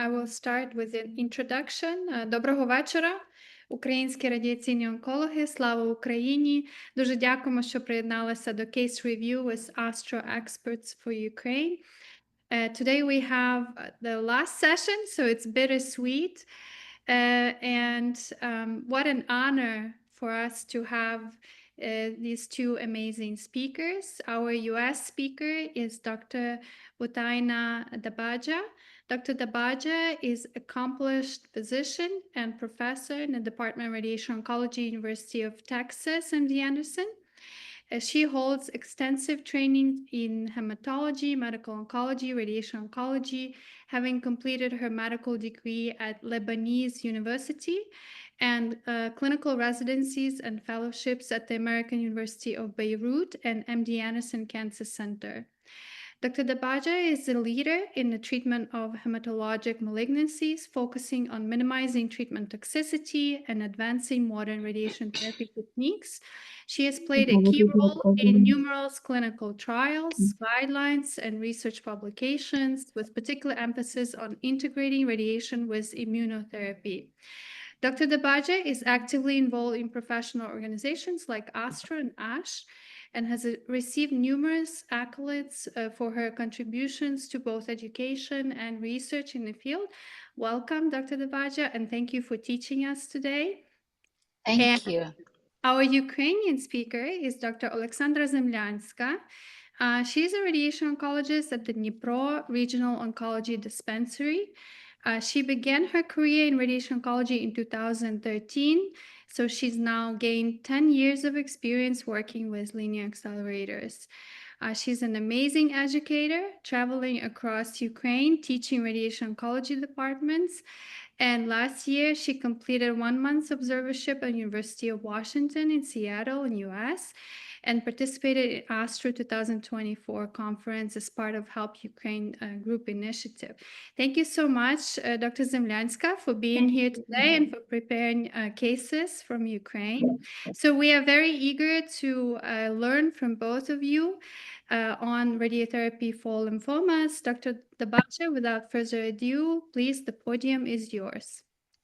I will start with an introduction. Доброго вечора, українські радіаційні онкологи. Слава Україні! Дуже дякуємо, що приєдналися до Case Review with ASTRO Experts for Ukraine. Today we have the last session, so it's bittersweet. What an honor for us to have these two amazing speakers. Our US speaker is Dr. Dabaja. Dr. Dabaja is accomplished physician and professor in the Department of Radiation Oncology, University of Texas, MD Anderson. She holds extensive training in hematology, medical oncology, radiation oncology, having completed her medical degree at Lebanese University and clinical residencies and fellowships at the American University of Beirut and MD Anderson Cancer Center. Dr. Dabaja is a leader in the treatment of hematologic malignancies, focusing on minimizing treatment toxicity and advancing modern radiation therapy techniques. She has played a key role in numerous clinical trials, guidelines, and research publications, with particular emphasis on integrating radiation with immunotherapy. Dr. Dabaja is actively involved in professional organizations like ASTRO and ASH, and has received numerous accolades for her contributions to both education and research in the field. Welcome, Dr. Dabaja, and thank you for teaching us today. Thank you. Our Ukrainian speaker is Dr. Alexandra Zemlianska. She's a radiation oncologist at the Dnipro Regional Oncology Dispensary. She began her career in radiation oncology in 2013, so she's now gained 10 years of experience working with linear accelerators. She's an amazing educator, traveling across Ukraine, teaching radiation oncology departments. And last year, she completed 1 month's observership at University of Washington in Seattle in US and participated in ASTRO 2024 conference as part of Help Ukraine group initiative. Thank you so much, Dr. Zemlianska, for being here today and for preparing cases from Ukraine. So we are very eager to learn from both of you on radiotherapy for lymphomas. Dr. Dabaja, without further ado, please, the podium is yours.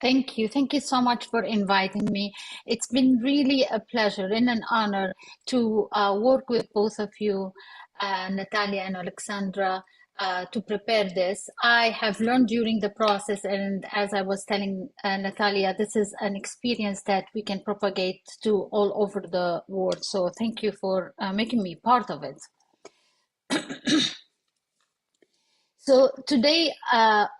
Thank you. Thank you so much for inviting me. It's been really a pleasure and an honor to work with both of you, Natalia and Alexandra, to prepare this. I have learned during the process, and as I was telling Natalia, this is an experience that we can propagate to all over the world. So thank you for making me part of it. So today,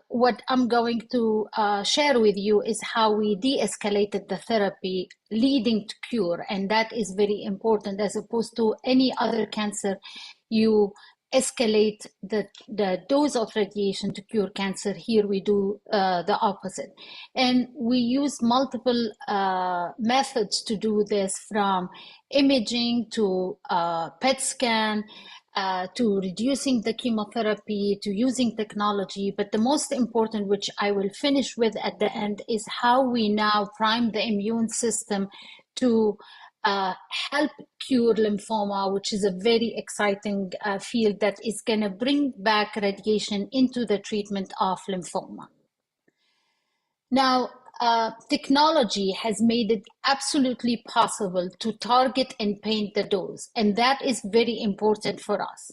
what I'm going to share with you is how we de-escalated the therapy leading to cure, and that is very important. As opposed to any other cancer, you escalate the dose of radiation to cure cancer. Here we do the opposite. And we use multiple methods to do this, from imaging to PET scan, to reducing the chemotherapy, to using technology. But the most important, which I will finish with at the end, is how we now prime the immune system to help cure lymphoma, which is a very exciting field that is going to bring back radiation into the treatment of lymphoma. Now, technology has made it absolutely possible to target and paint the dose, and that is very important for us.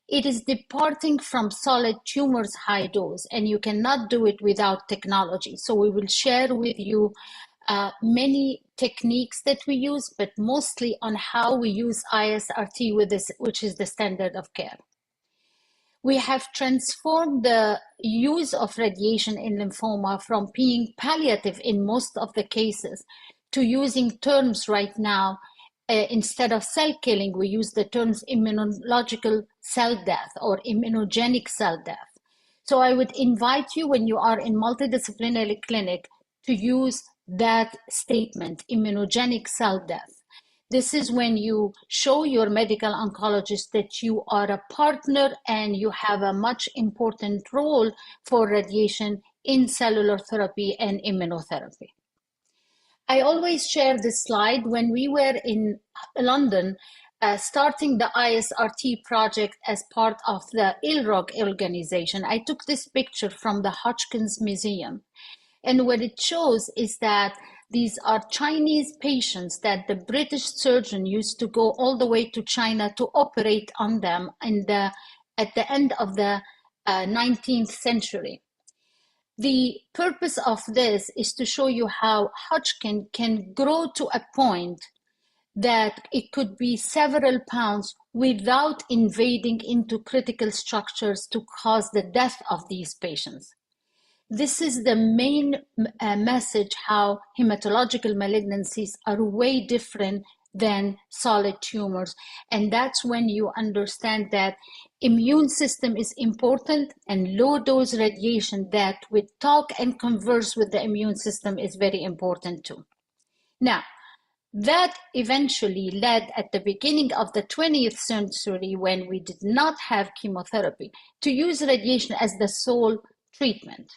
It is departing from solid tumors high dose, and you cannot do it without technology. So we will share with you many techniques that we use, but mostly on how we use ISRT with this, which is the standard of care. We have transformed the use of radiation in lymphoma from being palliative in most of the cases to using terms right now. Instead of cell killing, we use the terms immunological cell death or immunogenic cell death. So I would invite you, when you are in multidisciplinary clinic, to use that statement, immunogenic cell death. This is when you show your medical oncologist that you are a partner and you have a much important role for radiation in cellular therapy and immunotherapy. I always share this slide. When we were in London, starting the ISRT project as part of the ILROG organization. I took this picture from the Hodgkin's Museum. And what it shows is that these are Chinese patients that the British surgeon used to go all the way to China to operate on them at the end of the 19th century. The purpose of this is to show you how Hodgkin can grow to a point that it could be several pounds without invading into critical structures to cause the death of these patients. This is the main message, how hematological malignancies are way different than solid tumors. And that's when you understand that immune system is important, and low dose radiation that we talk and converse with the immune system is very important too. Now, that eventually led at the beginning of the 20th century, when we did not have chemotherapy, to use radiation as the sole treatment.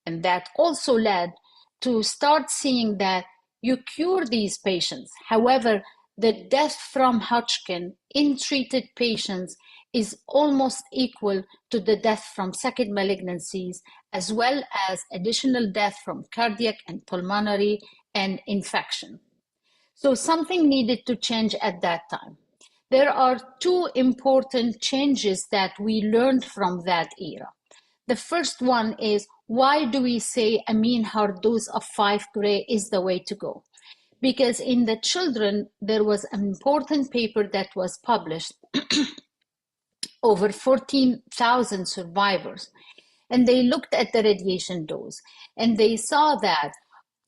And that also led to start seeing that you cure these patients. However, the death from Hodgkin in treated patients is almost equal to the death from second malignancies, as well as additional death from cardiac and pulmonary and infection. So something needed to change at that time. There are two important changes that we learned from that era. The first one is, why do we say a mean hard dose of 5 gray is the way to go? Because in the children, there was an important paper that was published, over 14,000 survivors, and they looked at the radiation dose, and they saw that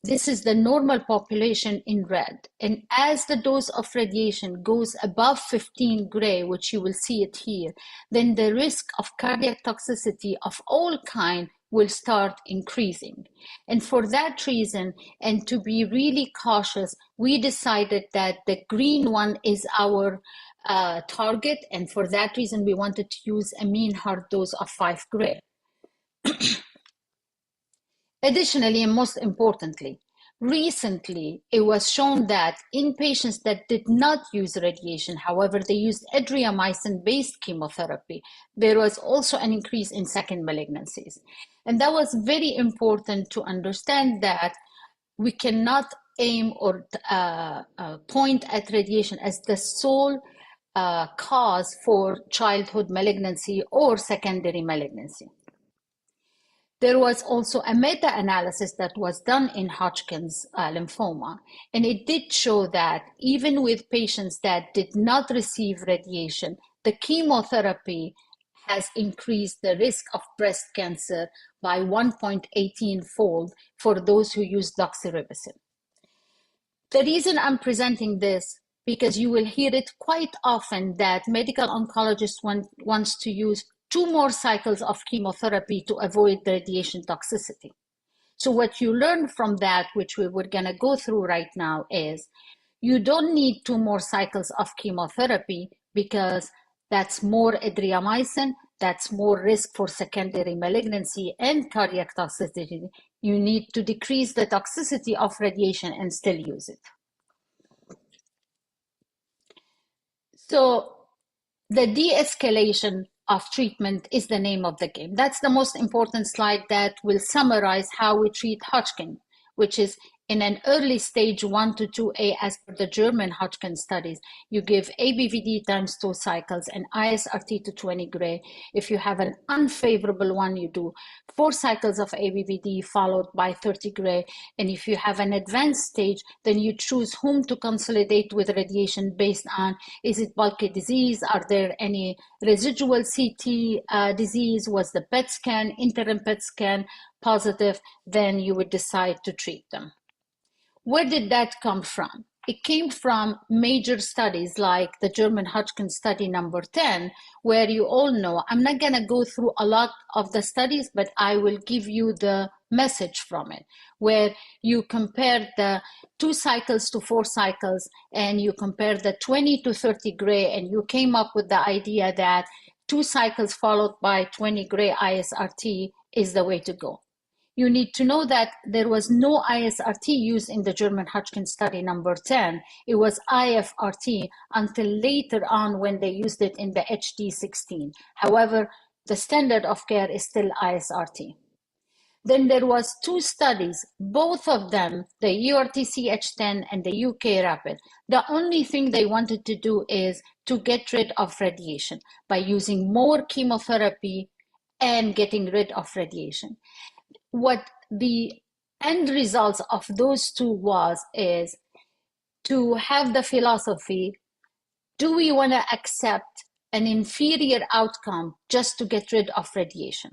this is the normal population in red. And as the dose of radiation goes above 15 gray, which you will see it here, then the risk of cardiac toxicity of all kind will start increasing. And for that reason, and to be really cautious, we decided that the green one is our target. And for that reason, we wanted to use a mean hard dose of 5 gray. Additionally, and most importantly, recently it was shown that in patients that did not use radiation, however, they used adriamycin-based chemotherapy, there was also an increase in second malignancies. And that was very important to understand that we cannot aim or point at radiation as the sole cause for childhood malignancy or secondary malignancy. There was also a meta-analysis that was done in Hodgkin's lymphoma, and it did show that even with patients that did not receive radiation, the chemotherapy has increased the risk of breast cancer by 1.18-fold for those who use doxorubicin. The reason I'm presenting this, because you will hear it quite often that medical oncologists wants to use 2 more cycles of chemotherapy to avoid the radiation toxicity. So what you learn from that, which we're going to go through right now, is you don't need 2 more cycles of chemotherapy, because that's more adriamycin, that's more risk for secondary malignancy and cardiac toxicity. You need to decrease the toxicity of radiation and still use it. So the de-escalation of treatment is the name of the game. That's the most important slide that will summarize how we treat Hodgkin, which is in an early stage 1 to 2A, as per the German Hodgkin studies. You give ABVD times 2 cycles and ISRT to 20 gray. If you have an unfavorable one, you do 4 cycles of ABVD followed by 30 gray. And if you have an advanced stage, then you choose whom to consolidate with radiation based on, is it bulky disease? Are there any residual CT disease? Was the PET scan, interim PET scan positive? Then you would decide to treat them. Where did that come from? It came from major studies like the German Hodgkin study number 10, where you all know, I'm not going to go through a lot of the studies, but I will give you the message from it, where you compare the 2 cycles to 4 cycles, and you compare the 20 to 30 gray, and you came up with the idea that 2 cycles followed by 20 gray ISRT is the way to go. you need to know that there was no ISRT used in the German Hodgkin study number 10. It was IFRT until later on when they used it in the HD16. However, the standard of care is still ISRT. Then there was 2 studies, both of them, the ERTC-H10 and the UK Rapid. The only thing they wanted to do is to get rid of radiation by using more chemotherapy and getting rid of radiation. What the end results of those 2 is to have the philosophy, do we want to accept an inferior outcome just to get rid of radiation?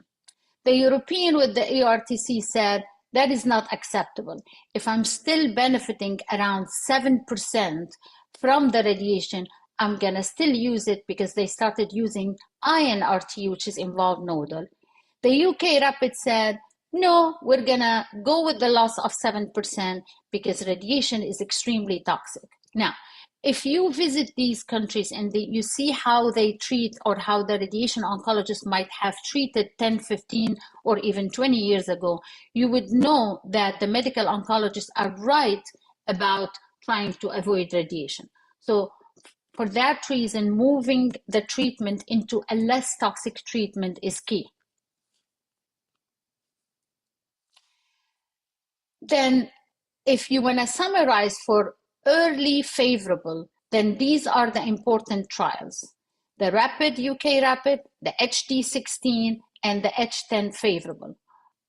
The European with the ERTC said that is not acceptable. If I'm still benefiting around 7% from the radiation, I'm going to still use it because they started using INRT, which is involved nodal. The UK Rapid said, no, we're going to go with the loss of 7% because radiation is extremely toxic. Now, if you visit these countries and you see how they treat or how the radiation oncologist might have treated 10, 15, or even 20 years ago, you would know that the medical oncologists are right about trying to avoid radiation. So for that reason, moving the treatment into a less toxic treatment is key. Then if you want to summarize for early favorable, then these are the important trials. The Rapid, UK Rapid, the HD16, and the H10 favorable.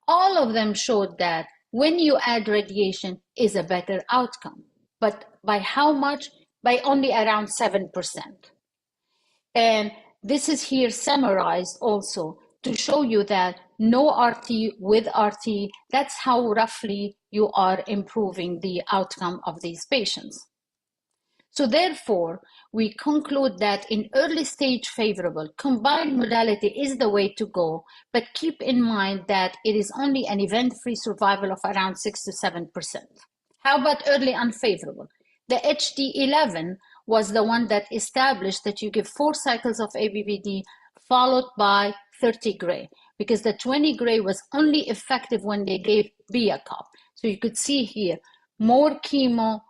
All of them showed that when you add radiation is a better outcome. But by how much? By only around 7%. And this is here summarized also to show you that no RT with RT, that's how roughly you are improving the outcome of these patients. So therefore, we conclude that in early stage favorable, combined modality is the way to go, but keep in mind that it is only an event-free survival of around 6 to 7%. How about early unfavorable? The HD11 was the one that established that you give 4 cycles of ABVD followed by 30 gray, because the 20 gray was only effective when they gave Biacop. So you could see here, more chemo,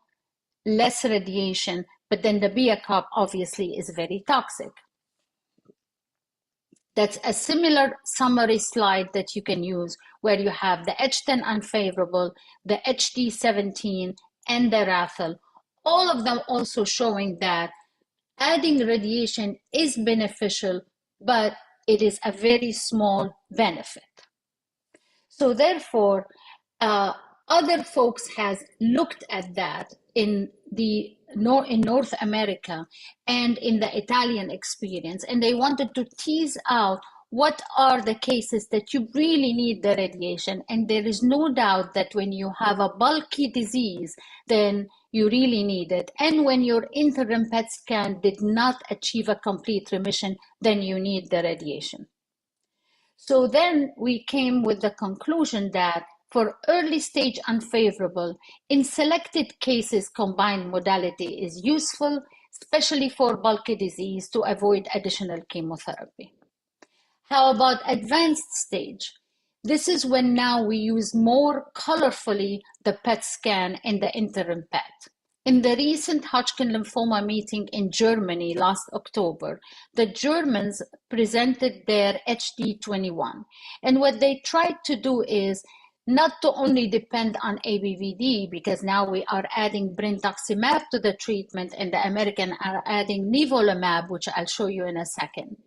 less radiation, but then the Biacop obviously is very toxic. That's a similar summary slide that you can use where you have the H10 unfavorable, the HD17, and the RAFL, all of them also showing that adding radiation is beneficial, but it is a very small benefit. So therefore, other folks has looked at that in North America and in the Italian experience, and they wanted to tease out what are the cases that you really need the radiation. And there is no doubt that when you have a bulky disease, then you really need it. And when your interim PET scan did not achieve a complete remission, then you need the radiation. So then we came with the conclusion that for early stage unfavorable, in selected cases, combined modality is useful, especially for bulky disease to avoid additional chemotherapy. How about advanced stage? This is when now we use more colorfully the PET scan in the interim PET. In the recent Hodgkin lymphoma meeting in Germany last October, the Germans presented their HD21. And what they tried to do is not to only depend on ABVD, because now we are adding brentuximab to the treatment and the American are adding nivolumab, which I'll show you in a second.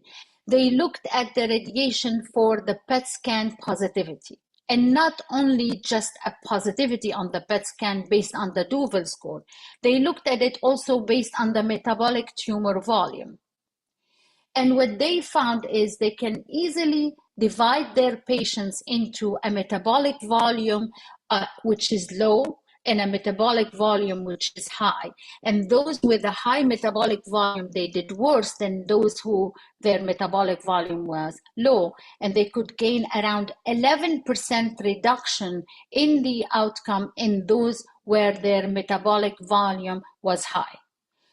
They looked at the radiation for the PET scan positivity, and not only just a positivity on the PET scan based on the Duvel score. They looked at it also based on the metabolic tumor volume. And what they found is they can easily divide their patients into a metabolic volume which is low and a metabolic volume which is high. And those with a high metabolic volume, they did worse than those who their metabolic volume was low. And they could gain around 11% reduction in the outcome in those where their metabolic volume was high.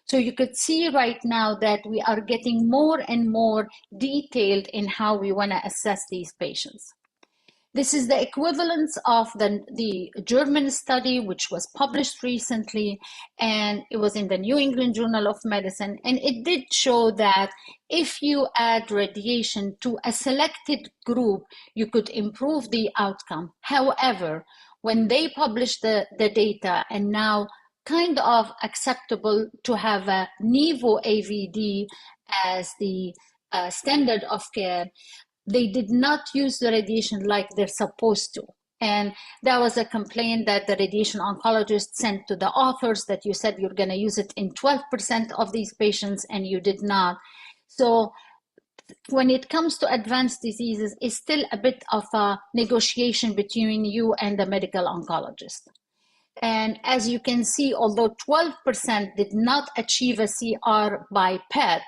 So you could see right now that we are getting more and more detailed in how we want to assess these patients. This is the equivalence of the German study, which was published recently, and it was in the New England Journal of Medicine. And it did show that if you add radiation to a selected group, you could improve the outcome. However, when they published the data, and now kind of acceptable to have a Nivo AVD as the standard of care, they did not use the radiation like they're supposed to. And that was a complaint that the radiation oncologist sent to the authors, that you said you're going to use it in 12% of these patients and you did not. So when it comes to advanced diseases, it's still a bit of a negotiation between you and the medical oncologist. And as you can see, although 12% did not achieve a CR by PET,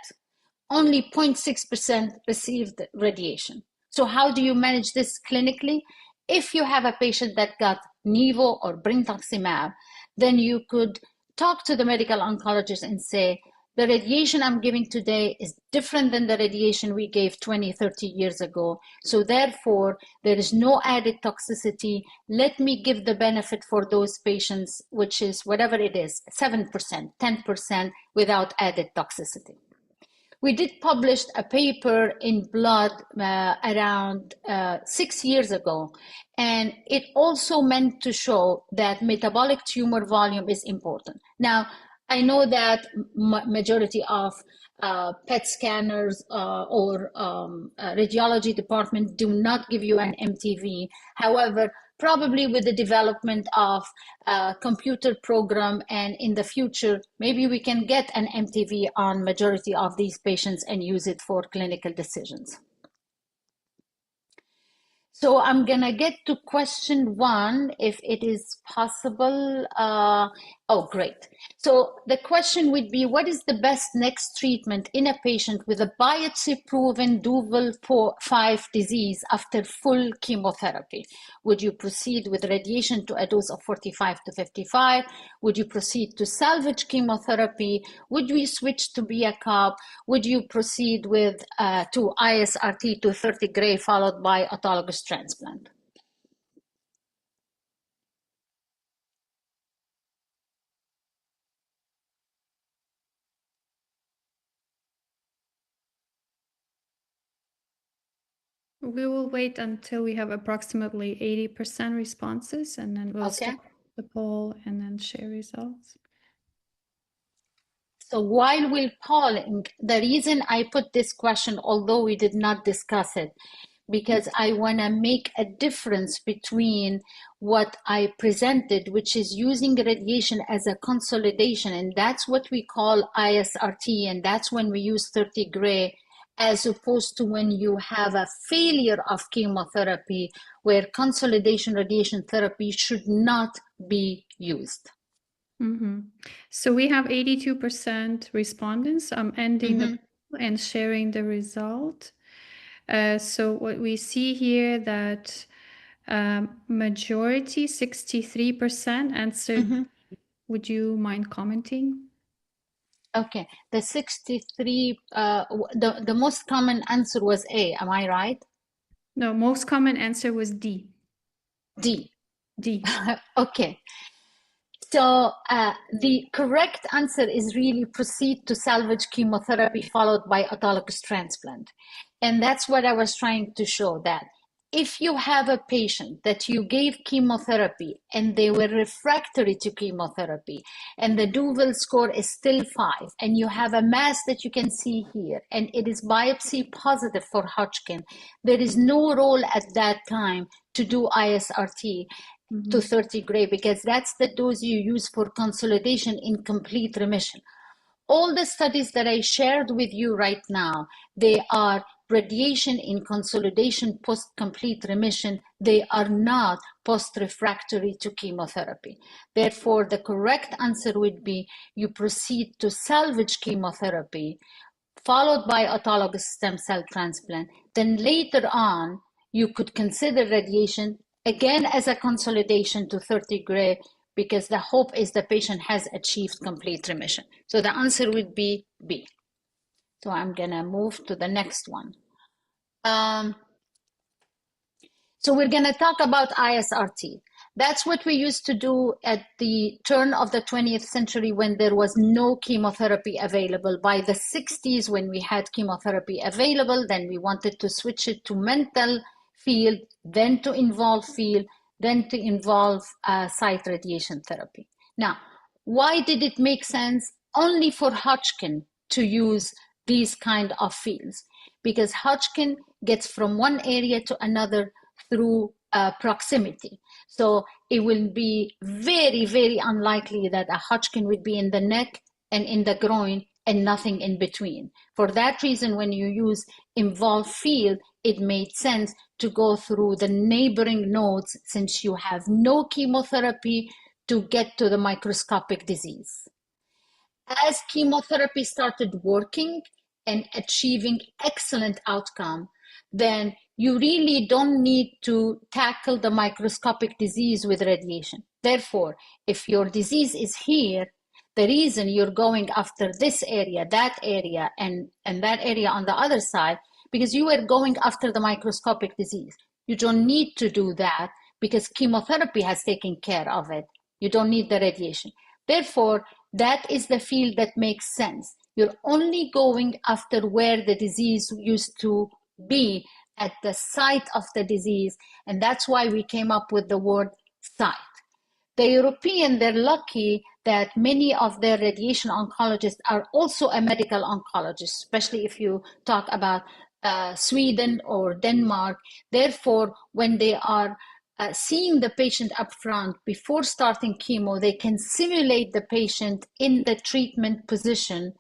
only 0.6% received radiation. So how do you manage this clinically? If you have a patient that got Nivo or brentuximab, then you could talk to the medical oncologist and say, the radiation I'm giving today is different than the radiation we gave 20, 30 years ago. So therefore, there is no added toxicity. Let me give the benefit for those patients, which is whatever it is, 7%, 10% without added toxicity. We did publish a paper in Blood around 6 years ago, and it also meant to show that metabolic tumor volume is important. Now, I know that majority of PET scanners or radiology department do not give you an MTV. However, probably with the development of a computer program, and in the future, maybe we can get an MTV on majority of these patients and use it for clinical decisions. So I'm gonna get to question 1, if it is possible. Oh, great. So the question would be, what is the best next treatment in a patient with a biopsy-proven duval 5 disease after full chemotherapy? Would you proceed with radiation to a dose of 45 to 55? Would you proceed to salvage chemotherapy? Would you switch to BIACOB? Would you proceed with to ISRT to 30 gray followed by autologous transplant? We will wait until we have approximately 80% responses, and then we'll Okay. stop the poll and then share results. So while we're polling, the reason I put this question, although we did not discuss it, because I want to make a difference between what I presented, which is using radiation as a consolidation, and that's what we call ISRT, and that's when we use 30 gray, as opposed to when you have a failure of chemotherapy, where consolidation radiation therapy should not be used. So we have 82% respondents. I'm ending the poll and sharing the result. So what we see here, that majority, 63% answered. Would you mind commenting? Okay, the 63, the most common answer was A, am I right? No, most common answer was D. D. D. Okay. So the correct answer is really proceed to salvage chemotherapy followed by autologous transplant. And that's what I was trying to show, that if you have a patient that you gave chemotherapy and they were refractory to chemotherapy and the Duval score is still 5, and you have a mass that you can see here and it is biopsy positive for Hodgkin, there is no role at that time to do ISRT to 30 gray, because that's the dose you use for consolidation in complete remission. All the studies that I shared with you right now, they are radiation in consolidation post-complete remission. They are not post-refractory to chemotherapy. Therefore, the correct answer would be you proceed to salvage chemotherapy, followed by autologous stem cell transplant. Then later on, you could consider radiation again as a consolidation to 30 gray, because the hope is the patient has achieved complete remission. So the answer would be B. So I'm gonna move to the next one. So we're going to talk about ISRT. That's what we used to do at the turn of the 20th century when there was no chemotherapy available. By the 60s, when we had chemotherapy available, then we wanted to switch it to mental field, then to involve field, then to involve site radiation therapy. Now, why did it make sense only for Hodgkin to use these kind of fields? Because Hodgkin gets from one area to another through proximity. So it will be very, very unlikely that a Hodgkin would be in the neck and in the groin and nothing in between. For that reason, when you use involved field, it made sense to go through the neighboring nodes since you have no chemotherapy to get to the microscopic disease. As chemotherapy started working and achieving excellent outcome, then you really don't need to tackle the microscopic disease with radiation. Therefore, if your disease is here, the reason you're going after this area, that area, and that area on the other side, because you are going after the microscopic disease. You don't need to do that because chemotherapy has taken care of it. You don't need the radiation. Therefore, that is the field that makes sense. You're only going after where the disease used to be, at the site of the disease, and that's why we came up with the word site. The European, they're lucky that many of their radiation oncologists are also a medical oncologist, especially if you talk about Sweden or Denmark. Therefore, when they are seeing the patient up front before starting chemo, they can simulate the patient in the treatment position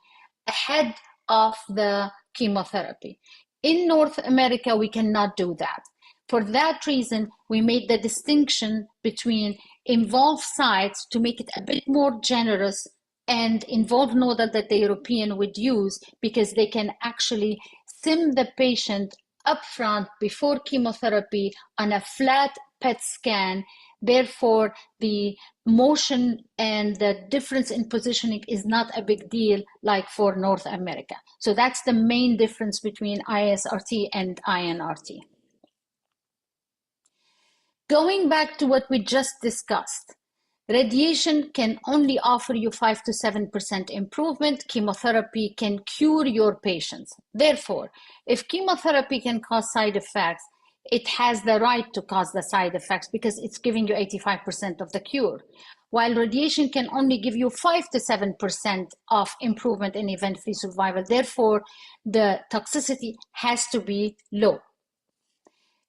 ahead of the chemotherapy. In North America, we cannot do that. For that reason, we made the distinction between involved sites to make it a bit more generous and involved nodal that the European would use, because they can actually sim the patient up front before chemotherapy on a flat PET scan. Therefore, the motion and the difference in positioning is not a big deal like for North America. So that's the main difference between ISRT and INRT. Going back to what we just discussed, radiation can only offer you 5 to 7% improvement. Chemotherapy can cure your patients. Therefore, if chemotherapy can cause side effects, it has the right to cause the side effects because it's giving you 85% of the cure. While radiation can only give you 5 to 7% of improvement in event-free survival, therefore the toxicity has to be low.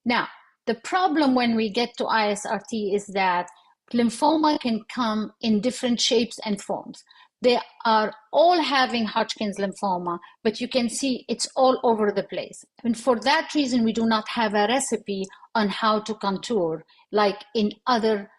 Now, the problem when we get to ISRT is that lymphoma can come in different shapes and forms. They are all having Hodgkin's lymphoma, but you can see it's all over the place. And for that reason, we do not have a recipe on how to contour like in other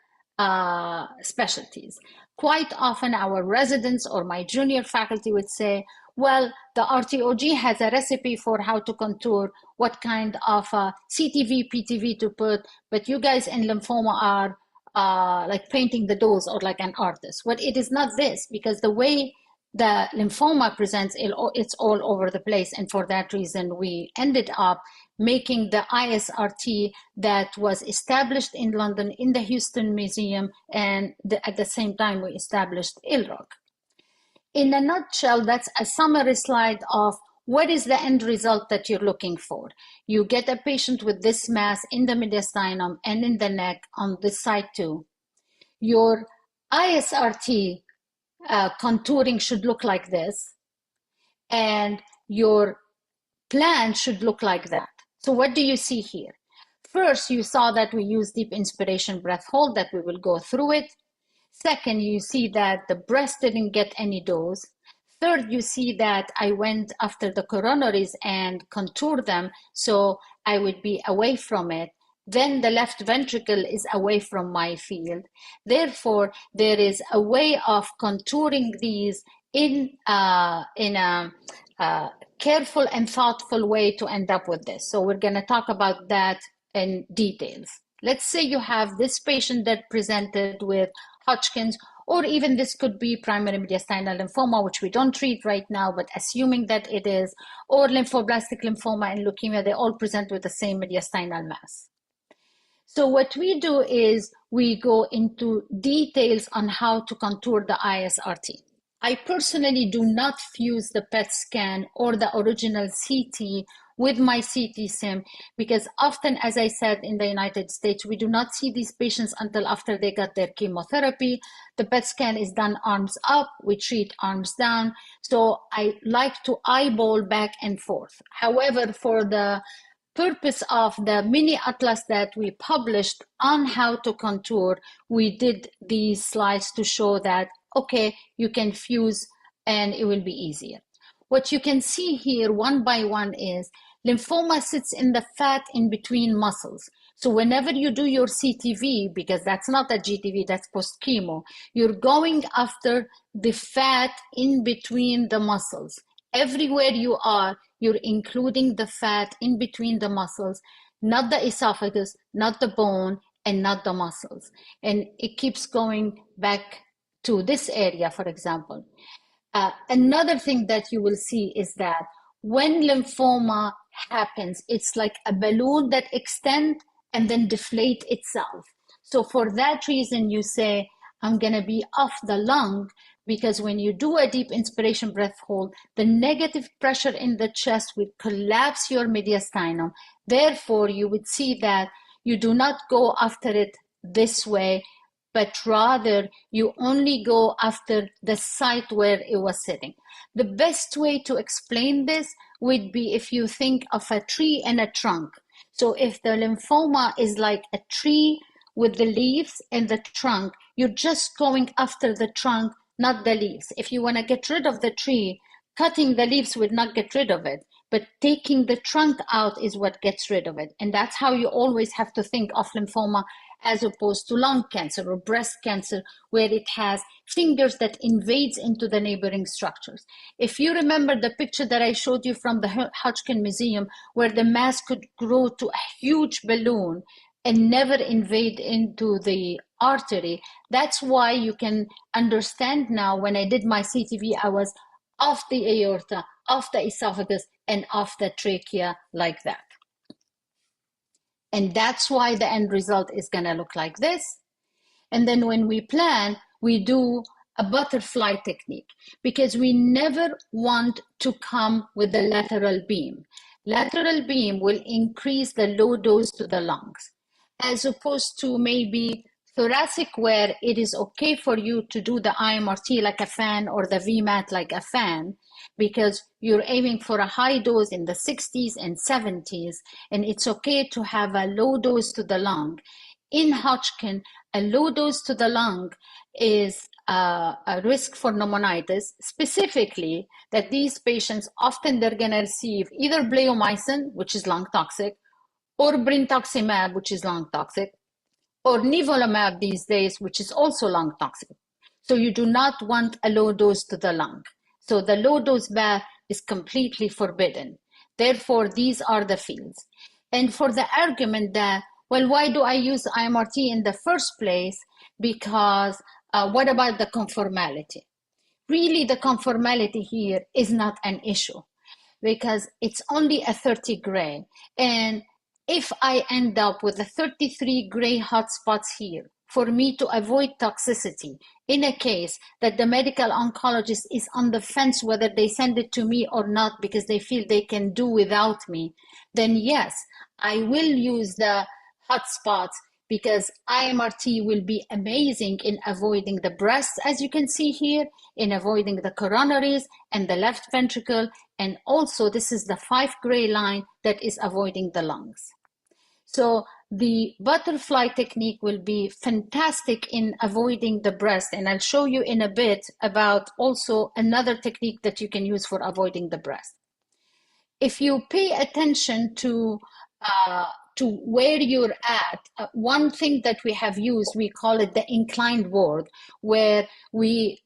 specialties. Quite often our residents or my junior faculty would say, well, the RTOG has a recipe for how to contour, what kind of CTV, PTV to put, but you guys in lymphoma are like painting the dolls or like an artist. Well, it is not this, because the way the lymphoma presents, it's all over the place. And for that reason, we ended up making the ISRT that was established in London in the Houston Museum, and at the same time, we established ILROC. In a nutshell, that's a summary slide of what is the end result that you're looking for. You get a patient with this mass in the mediastinum and in the neck on this side too. Your ISRT contouring should look like this, and your plan should look like that. So what do you see here? First, you saw that we use deep inspiration breath hold, that we will go through it. Second, you see that the breast didn't get any dose. Third, you see that I went after the coronaries and contoured them, so I would be away from it. Then the left ventricle is away from my field. Therefore, there is a way of contouring these in a careful and thoughtful way to end up with this. So we're going to talk about that in details. Let's say you have this patient that presented with Hodgkin's, or even this could be primary mediastinal lymphoma, which we don't treat right now, but assuming that it is, or lymphoblastic lymphoma and leukemia, they all present with the same mediastinal mass. So what we do is we go into details on how to contour the ISRT. I personally do not fuse the PET scan or the original CT with my CT sim because often, as I said, in the United States, we do not see these patients until after they got their chemotherapy. The PET scan is done arms up, we treat arms down. So I like to eyeball back and forth. However, for the purpose of the mini atlas that we published on how to contour, we did these slides to show that, okay, you can fuse and it will be easier. What you can see here one by one is lymphoma sits in the fat in between muscles. So whenever you do your CTV, because that's not a GTV, that's post-chemo, you're going after the fat in between the muscles. Everywhere you are, you're including the fat in between the muscles, not the esophagus, not the bone, and not the muscles. And it keeps going back to this area, for example. Another thing that you will see is that when lymphoma happens, it's like a balloon that extends and then deflate itself. So for that reason, you say, I'm going to be off the lung, because when you do a deep inspiration breath hold, the negative pressure in the chest will collapse your mediastinum. Therefore, you would see that you do not go after it this way, but rather you only go after the site where it was sitting. The best way to explain this would be if you think of a tree and a trunk. So if the lymphoma is like a tree with the leaves and the trunk, you're just going after the trunk, not the leaves. If you want to get rid of the tree, cutting the leaves would not get rid of it, but taking the trunk out is what gets rid of it. And that's how you always have to think of lymphoma, as opposed to lung cancer or breast cancer, where it has fingers that invades into the neighboring structures. If you remember the picture that I showed you from the Hodgkin Museum, where the mass could grow to a huge balloon and never invade into the artery, that's why you can understand now when I did my CTV, I was off the aorta, off the esophagus, and off the trachea like that. And that's why the end result is going to look like this. And then when we plan, we do a butterfly technique, because we never want to come with the lateral beam. Lateral beam will increase the low dose to the lungs, as opposed to maybe thoracic, where it is okay for you to do the IMRT like a fan or the VMAT like a fan, because you're aiming for a high dose in the 60s and 70s, and it's okay to have a low dose to the lung. In Hodgkin, a low dose to the lung is a risk for pneumonitis, specifically that these patients, often they're going to receive either bleomycin, which is lung toxic, or brintoximab, which is lung toxic, or nivolumab these days, which is also lung toxic. So you do not want a low dose to the lung. So the low dose bath is completely forbidden. Therefore, these are the fields. And for the argument that, well, why do I use IMRT in the first place? Because what about the conformality? Really, the conformality here is not an issue, because it's only a 30 gray. And if I end up with a 33 gray hotspots here, for me to avoid toxicity, in a case that the medical oncologist is on the fence whether they send it to me or not because they feel they can do without me, then yes, I will use the hotspots, because IMRT will be amazing in avoiding the breasts, as you can see here, in avoiding the coronaries and the left ventricle, and also this is the 5 gray line that is avoiding the lungs. So the butterfly technique will be fantastic in avoiding the breast, and I'll show you in a bit about also another technique that you can use for avoiding the breast. If you pay attention to where you're at, one thing that we have used, we call it the inclined board, where we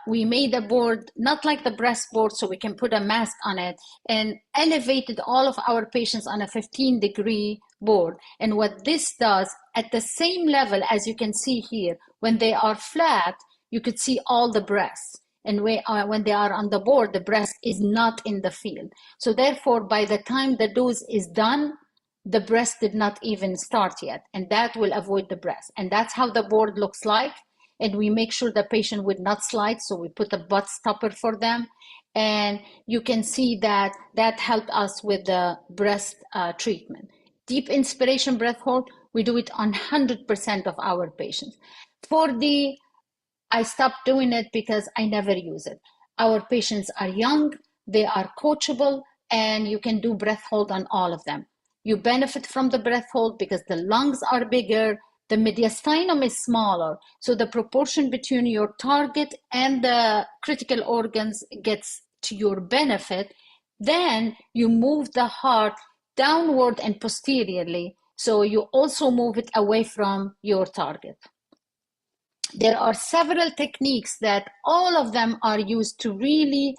made a board not like the breast board, so we can put a mask on it, and elevated all of our patients on a 15-degree board. And what this does, at the same level as you can see here, when they are flat, you could see all the breasts. And when they are on the board, the breast is not in the field. So therefore, by the time the dose is done, the breast did not even start yet, and that will avoid the breast. And that's how the board looks like. And we make sure the patient would not slide, so we put a butt stopper for them. And you can see that that helped us with the breast treatment. Deep inspiration breath hold, we do it on 100% of our patients. I stopped doing it because I never use it. Our patients are young, they are coachable, and you can do breath hold on all of them. You benefit from the breath hold because the lungs are bigger, the mediastinum is smaller, so the proportion between your target and the critical organs gets to your benefit. Then you move the heart downward and posteriorly, so you also move it away from your target. There are several techniques that all of them are used to really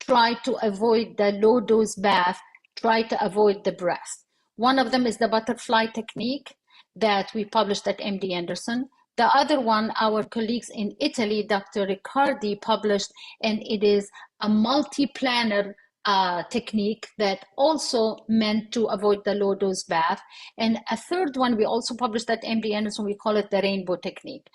try to avoid the low dose bath, try to avoid the breast. One of them is the butterfly technique that we published at MD Anderson. The other one, our colleagues in Italy, Dr. Riccardi, published, and it is a multi-planar technique that also meant to avoid the low dose bath. And a third one we also published at MD Anderson, we call it the rainbow technique.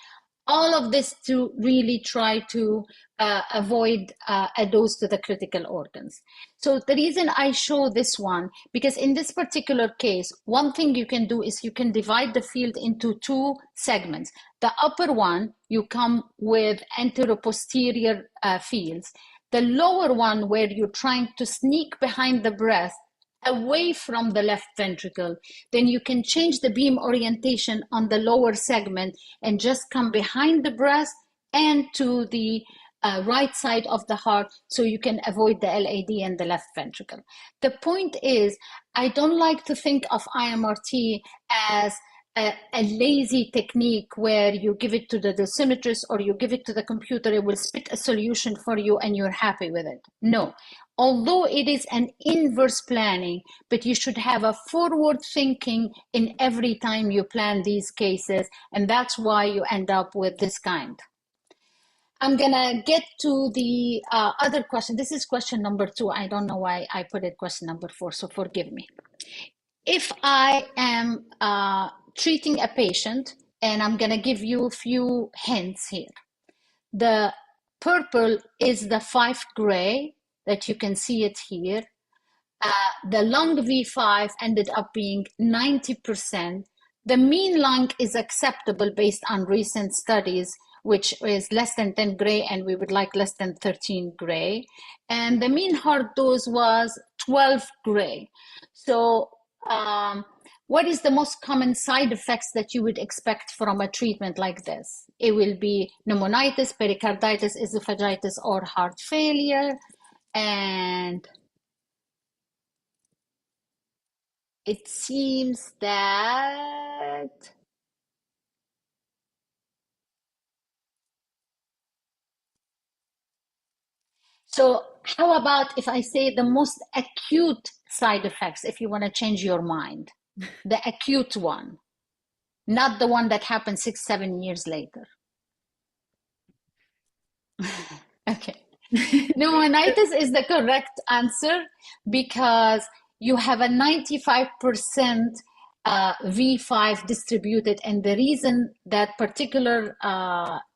All of this to really try to avoid a dose to the critical organs. So the reason I show this one, because in this particular case, one thing you can do is you can divide the field into two segments. The upper one, you come with anteroposterior fields. The lower one, where you're trying to sneak behind the breast, away from the left ventricle, then you can change the beam orientation on the lower segment and just come behind the breast and to the right side of the heart, so you can avoid the LAD and the left ventricle. The point is, I don't like to think of IMRT as a lazy technique where you give it to the dosimetrist or you give it to the computer, it will spit a solution for you and you're happy with it. No. Although it is an inverse planning, but you should have a forward thinking in every time you plan these cases, and that's why you end up with this kind. I'm gonna get to the other question. This is question number 2. I don't know why I put it question number 4, so forgive me. If I am treating a patient, and I'm gonna give you a few hints here. The purple is the 5 gray, that you can see it here. The lung V5 ended up being 90%. The mean lung is acceptable based on recent studies, which is less than 10 gray, and we would like less than 13 gray. And the mean heart dose was 12 gray. So what is the most common side effects that you would expect from a treatment like this? It will be pneumonitis, pericarditis, esophagitis, or heart failure. And it seems that so how about if I say the most acute side effects, if you want to change your mind, the acute one, not the one that happened 6-7 years later. Okay. Pneumonitis is the correct answer because you have a 95% V5 distributed, and the reason that particular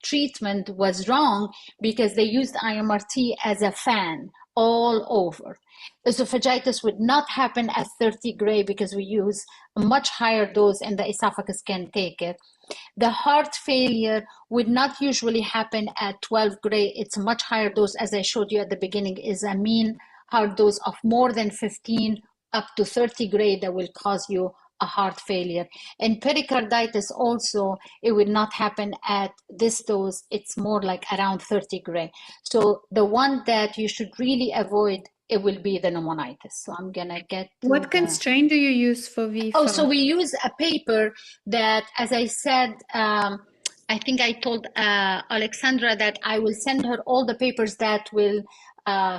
treatment was wrong because they used IMRT as a fan all over. Esophagitis would not happen at 30 gray because we use a much higher dose and the esophagus can take it. The heart failure would not usually happen at 12 gray. It's a much higher dose. As I showed you at the beginning, is a mean heart dose of more than 15 up to 30 gray that will cause you a heart failure. And pericarditis also, it would not happen at this dose. It's more like around 30 gray. So the one that you should really avoid, it will be the pneumonitis. So I'm gonna get to What constraint do you use for V5? Oh, so we use a paper that, as I said, I think I told Alexandra that I will send her all the papers that will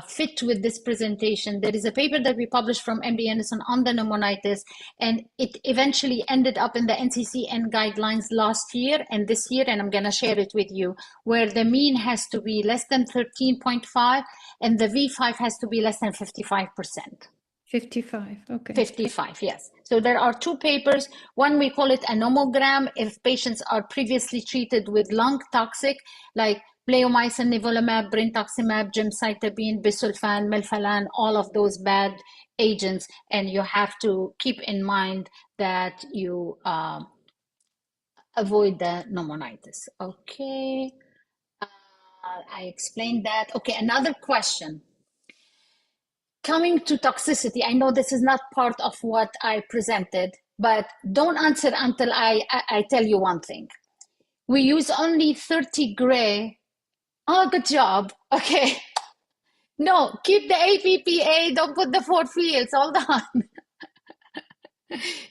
fit with this presentation. There is a paper that we published from MD Anderson on the pneumonitis, and it eventually ended up in the NCCN guidelines last year and this year, and I'm going to share it with you, where the mean has to be less than 13.5 and the V5 has to be less than 55%. 55. Okay. 55, yes. So there are two papers. One, we call it a nomogram if patients are previously treated with lung toxic, like bleomycin, nivolumab, brentuximab, gemcitabine, bisulfan, melphalan, all of those bad agents. And you have to keep in mind that you avoid the pneumonitis. Okay. I explained that. Okay, another question. Coming to toxicity, I know this is not part of what I presented, but don't answer until I tell you one thing. We use only 30 gray. Oh, good job. Okay. No, keep the APPA. Don't put the four fields. Hold on.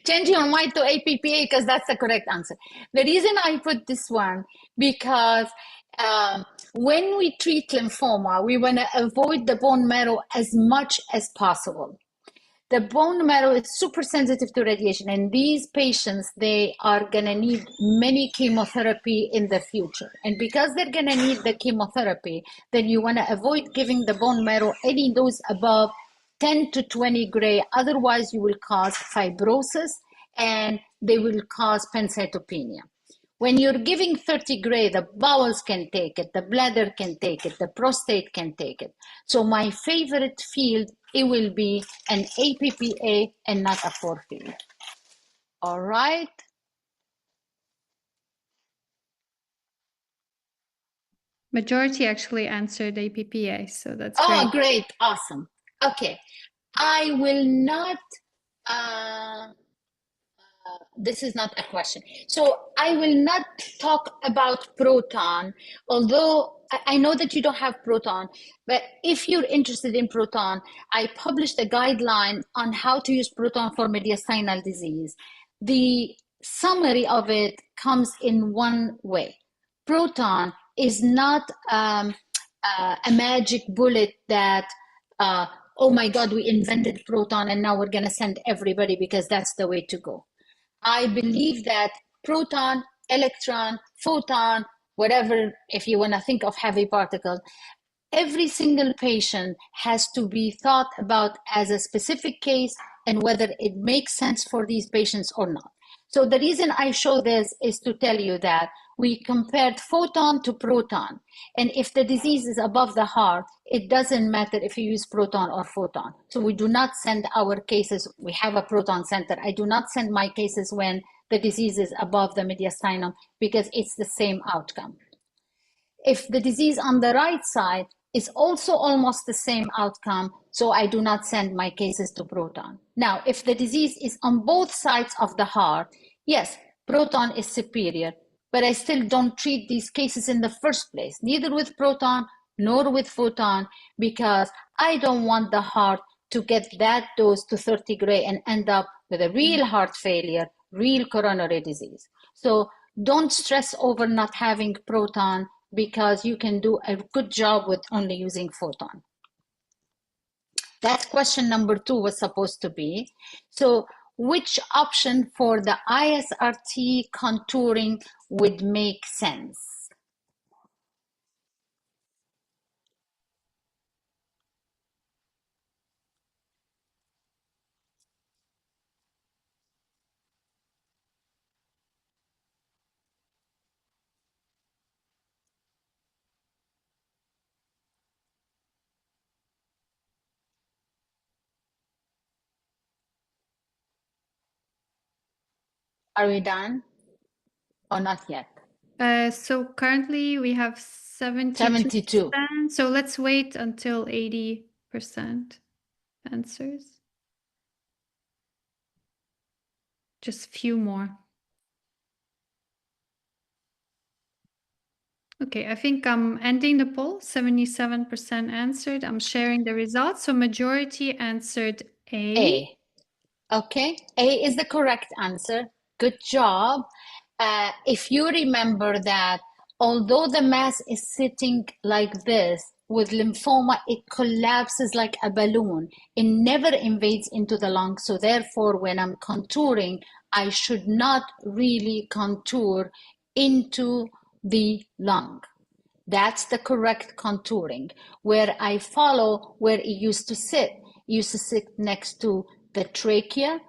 Change your mind to APPA because that's the correct answer. The reason I put this one, because when we treat lymphoma, we want to avoid the bone marrow as much as possible. The bone marrow is super sensitive to radiation, and these patients, they are going to need many chemotherapy in the future. And because they're going to need the chemotherapy, then you want to avoid giving the bone marrow any dose above 10 to 20 gray. Otherwise, you will cause fibrosis and they will cause pancytopenia. When you're giving 30 gray, the bowels can take it, the bladder can take it, the prostate can take it. So my favorite field, it will be an APPA and not a 4 field. All right. Majority actually answered APPA, so that's Oh, great. great. Awesome. Okay. I will not, this is not a question. So I will not talk about proton, although I know that you don't have proton, but if you're interested in proton, I published a guideline on how to use proton for mediastinal disease. The summary of it comes in one way. Proton is not a magic bullet that, oh my God, we invented proton and now we're going to send everybody because that's the way to go. I believe that proton, electron, photon, whatever, if you want to think of heavy particles, every single patient has to be thought about as a specific case and whether it makes sense for these patients or not. So the reason I show this is to tell you that we compared photon to proton. And if the disease is above the heart, it doesn't matter if you use proton or photon. So we do not send our cases. We have a proton center. I do not send my cases when the disease is above the mediastinum because it's the same outcome. If the disease on the right side is also almost the same outcome, so I do not send my cases to proton. Now, if the disease is on both sides of the heart, yes, proton is superior, but I still don't treat these cases in the first place, neither with proton nor with photon, because I don't want the heart to get that dose to 30 gray and end up with a real heart failure, real coronary disease. So don't stress over not having proton because you can do a good job with only using photon. That's question number 2 was supposed to be. So which option for the ISRT contouring would make sense? Are we done or not yet? So currently we have 72%. 72. So let's wait until 80% answers. Just a few more. Okay, I think I'm ending the poll. 77% answered. I'm sharing the results. So majority answered A. A. Okay, A is the correct answer. Good job. If you remember that, although the mass is sitting like this, with lymphoma, it collapses like a balloon. It never invades into the lung. So therefore, when I'm contouring, I should not really contour into the lung. That's the correct contouring, where I follow where it used to sit. used to sit next to the trachea.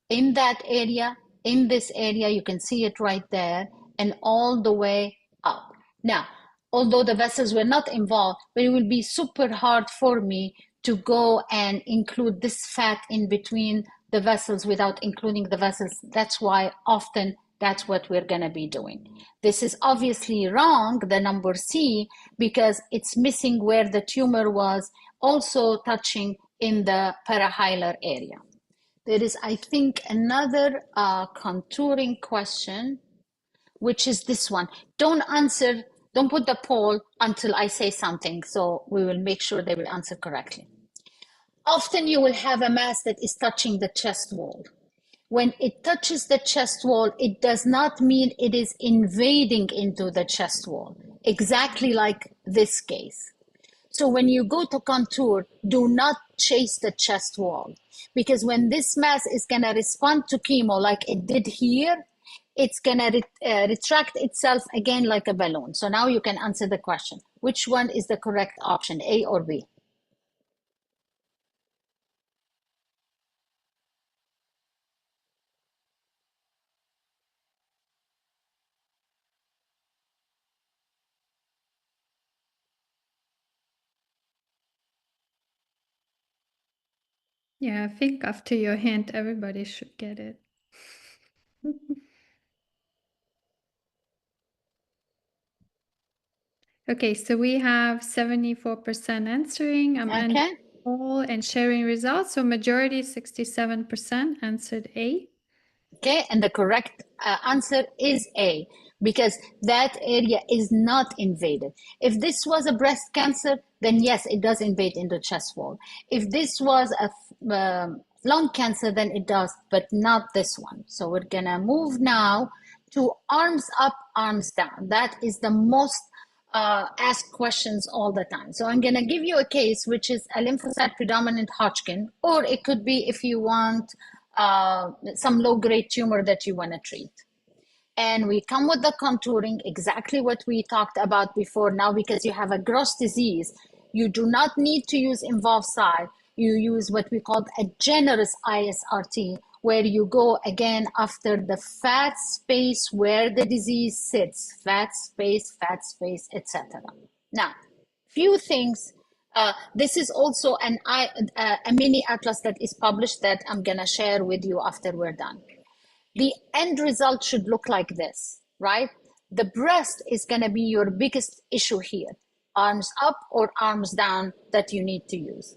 In that area, in this area, you can see it right there, and all the way up. Now, although the vessels were not involved, but it will be super hard for me to go and include this fat in between the vessels without including the vessels. That's why often that's what we're going to be doing. This is obviously wrong, the number C, because it's missing where the tumor was, also touching in the parahilar area. There is, I think, another contouring question, which is this one. Don't answer, don't put the poll until I say something, so we will make sure they will answer correctly. Often you will have a mass that is touching the chest wall. When it touches the chest wall, it does not mean it is invading into the chest wall, exactly like this case. So when you go to contour, do not chase the chest wall, because when this mass is going to respond to chemo like it did here, it's going to retract itself again like a balloon. So now you can answer the question. Which one is the correct option, A or B? Yeah, I think after your hint, everybody should get it. Okay, so we have 74% answering. I'm ending poll and sharing results. So majority 67% answered A. Okay, and the correct answer is A, because that area is not invaded. If this was a breast cancer, then yes, it does invade in the chest wall. If this was a lung cancer, then it does, but not this one. So we're gonna move now to arms up, arms down. That is the most asked questions all the time. So I'm gonna give you a case which is a lymphocyte predominant Hodgkin, or it could be, if you want, some low-grade tumor that you want to treat. And we come with the contouring, exactly what we talked about before. Now, because you have a gross disease, you do not need to use involved side. You use what we call a generous ISRT, where you go again after the fat space where the disease sits, fat space, etc. Now, few things. This is also a mini atlas that is published that I'm gonna share with you after we're done. The end result should look like this, right? The breast is gonna be your biggest issue here. Arms up or arms down that you need to use.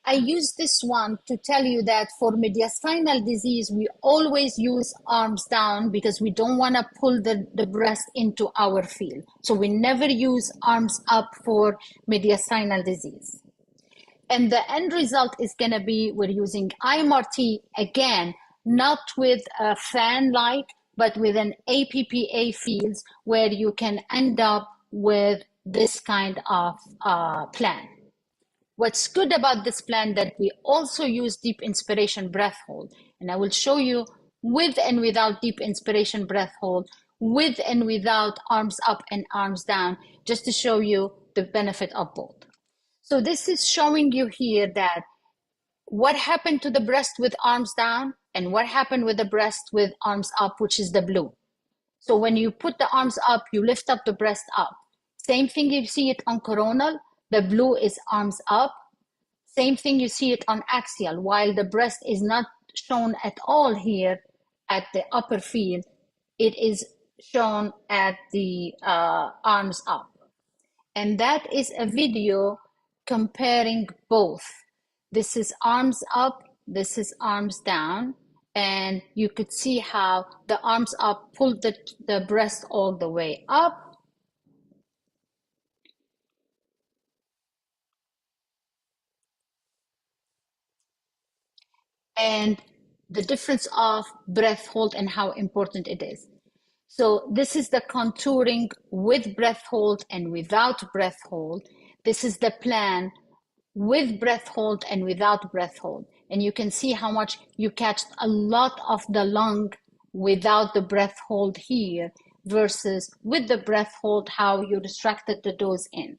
I use this one to tell you that for mediastinal disease, we always use arms down because we don't want to pull the breast into our field. So we never use arms up for mediastinal disease. And the end result is going to be, we're using IMRT again, not with a fan-like, but with an APPA fields where you can end up with this kind of plan. What's good about this plan that we also use deep inspiration breath hold, and I will show you with and without deep inspiration breath hold, with and without arms up and arms down, just to show you the benefit of both. So this is showing you here that what happened to the breast with arms down and what happened with the breast with arms up, which is the blue. So when you put the arms up, you lift up the breast up. Same thing, you see it on coronal, the blue is arms up. Same thing, you see it on axial, while the breast is not shown at all here at the upper field, it is shown at the arms up. And that is a video comparing both. This is arms up, this is arms down, and you could see how the arms up pulled the breast all the way up. And the difference of breath hold and how important it is. So this is the contouring with breath hold and without breath hold. This is the plan with breath hold and without breath hold. And you can see how much you catch a lot of the lung without the breath hold here versus with the breath hold, how you restricted the dose in.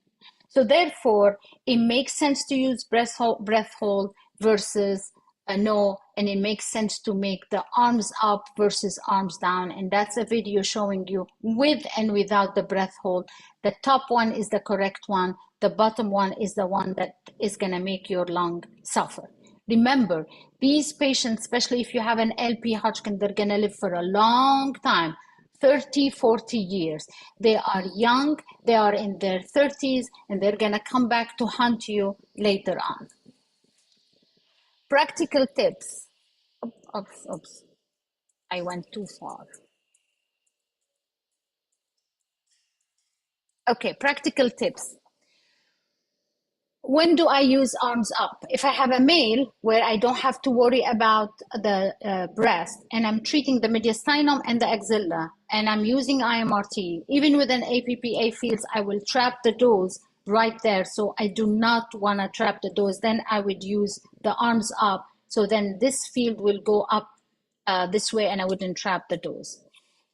So therefore, it makes sense to use breath hold versus a no, and it makes sense to make the arms up versus arms down. And that's a video showing you with and without the breath hold. The top one is the correct one. The bottom one is the one that is going to make your lung suffer. Remember, these patients, especially if you have an LP Hodgkin, they're going to live for a long time, 30, 40 years. They are young, they are in their 30s, and they're going to come back to haunt you later on. Practical tips. Oops. I went too far. Okay, practical tips. When do I use arms up? If I have a male where I don't have to worry about the breast and I'm treating the mediastinum and the axilla and I'm using IMRT, even with an APPA fields, I will trap the dose right there. So I do not want to trap the dose. Then I would use the arms up. So then this field will go up this way and I wouldn't trap the dose.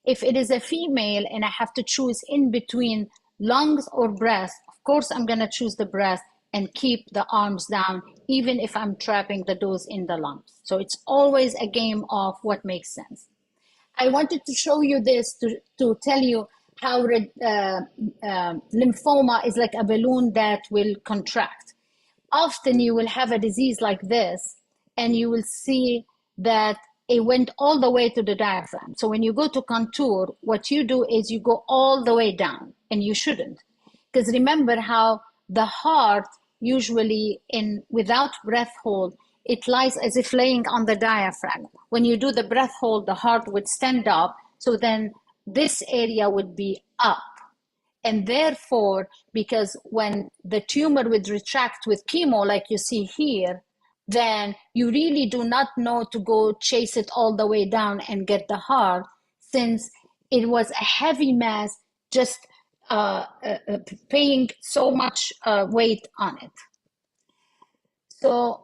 If it is a female and I have to choose in between lungs or breast, of course I'm going to choose the breast and keep the arms down, even if I'm trapping the dose in the lungs. So it's always a game of what makes sense. I wanted to show you this to tell you how lymphoma is like a balloon that will contract. Often you will have a disease like this, and you will see that it went all the way to the diaphragm. So when you go to contour, what you do is you go all the way down, and you shouldn't. Because remember how the heart usually without breath hold, it lies as if laying on the diaphragm. When you do the breath hold, the heart would stand up. So then this area would be up. And therefore, because when the tumor would retract with chemo, like you see here, then you really do not know to go chase it all the way down and get the heart, since it was a heavy mass just paying so much weight on it. So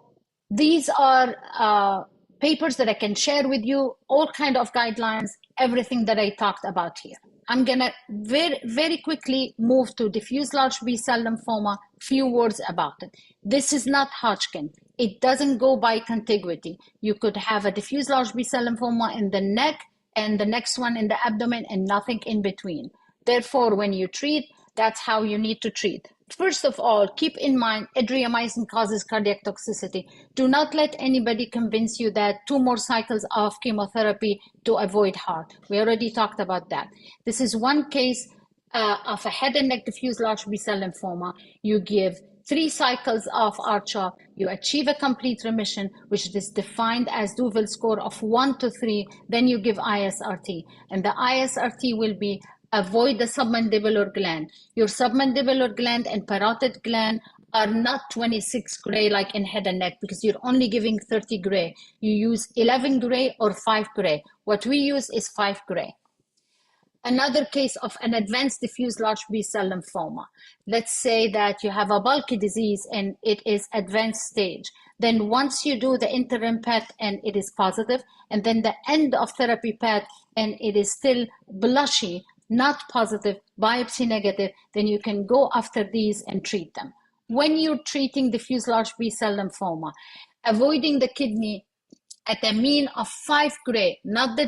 these are papers that I can share with you, all kind of guidelines, everything that I talked about here. I'm gonna very, very quickly move to diffuse large B-cell lymphoma, few words about it. This is not Hodgkin. It doesn't go by contiguity. You could have a diffuse large B-cell lymphoma in the neck and the next one in the abdomen and nothing in between. Therefore, when you treat, that's how you need to treat. First of all, keep in mind adriamycin causes cardiac toxicity. Do not let anybody convince you that 2 more cycles of chemotherapy to avoid heart. We already talked about that. This is one case of a head and neck diffuse large B-cell lymphoma. You give 3 cycles of R-CHOP, you achieve a complete remission, which is defined as Duvel score of 1 to 3, then you give ISRT. And the ISRT will be avoid the submandibular gland. Your submandibular gland and parotid gland are not 26 gray like in head and neck, because you're only giving 30 gray. You use 11 gray or 5 gray. What we use is 5 gray. Another case of an advanced diffuse large B-cell lymphoma. Let's say that you have a bulky disease and it is advanced stage. Then once you do the interim PET and it is positive, and then the end of therapy PET and it is still blushy, not positive, biopsy negative, then you can go after these and treat them. When you're treating diffuse large B-cell lymphoma, avoiding the kidney at a mean of 5 gray, not the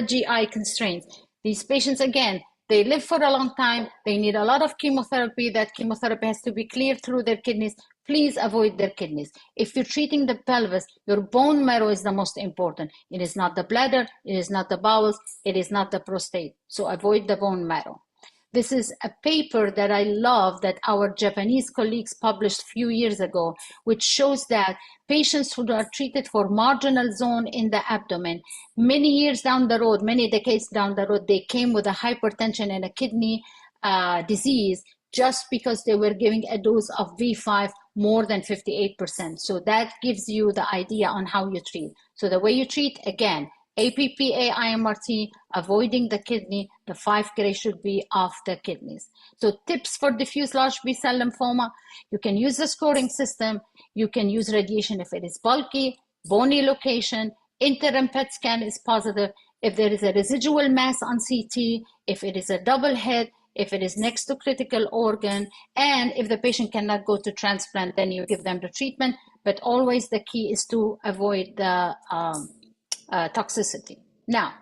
GI constraints. These patients, again, they live for a long time. They need a lot of chemotherapy. That chemotherapy has to be cleared through their kidneys. Please avoid their kidneys. If you're treating the pelvis, your bone marrow is the most important. It is not the bladder. It is not the bowels. It is not the prostate. So avoid the bone marrow. This is a paper that I love that our Japanese colleagues published a few years ago, which shows that patients who are treated for marginal zone in the abdomen, many years down the road, many decades down the road, they came with a hypertension and a kidney disease just because they were giving a dose of V5 more than 58%. So that gives you the idea on how you treat. So the way you treat, again, APPA, IMRT, avoiding the kidney, the 5 gray should be off the kidneys. So tips for diffuse large B-cell lymphoma, you can use the scoring system, you can use radiation if it is bulky, bony location, interim PET scan is positive, if there is a residual mass on CT, if it is a double hit, if it is next to critical organ, and if the patient cannot go to transplant, then you give them the treatment. But always the key is to avoid the toxicity. Now,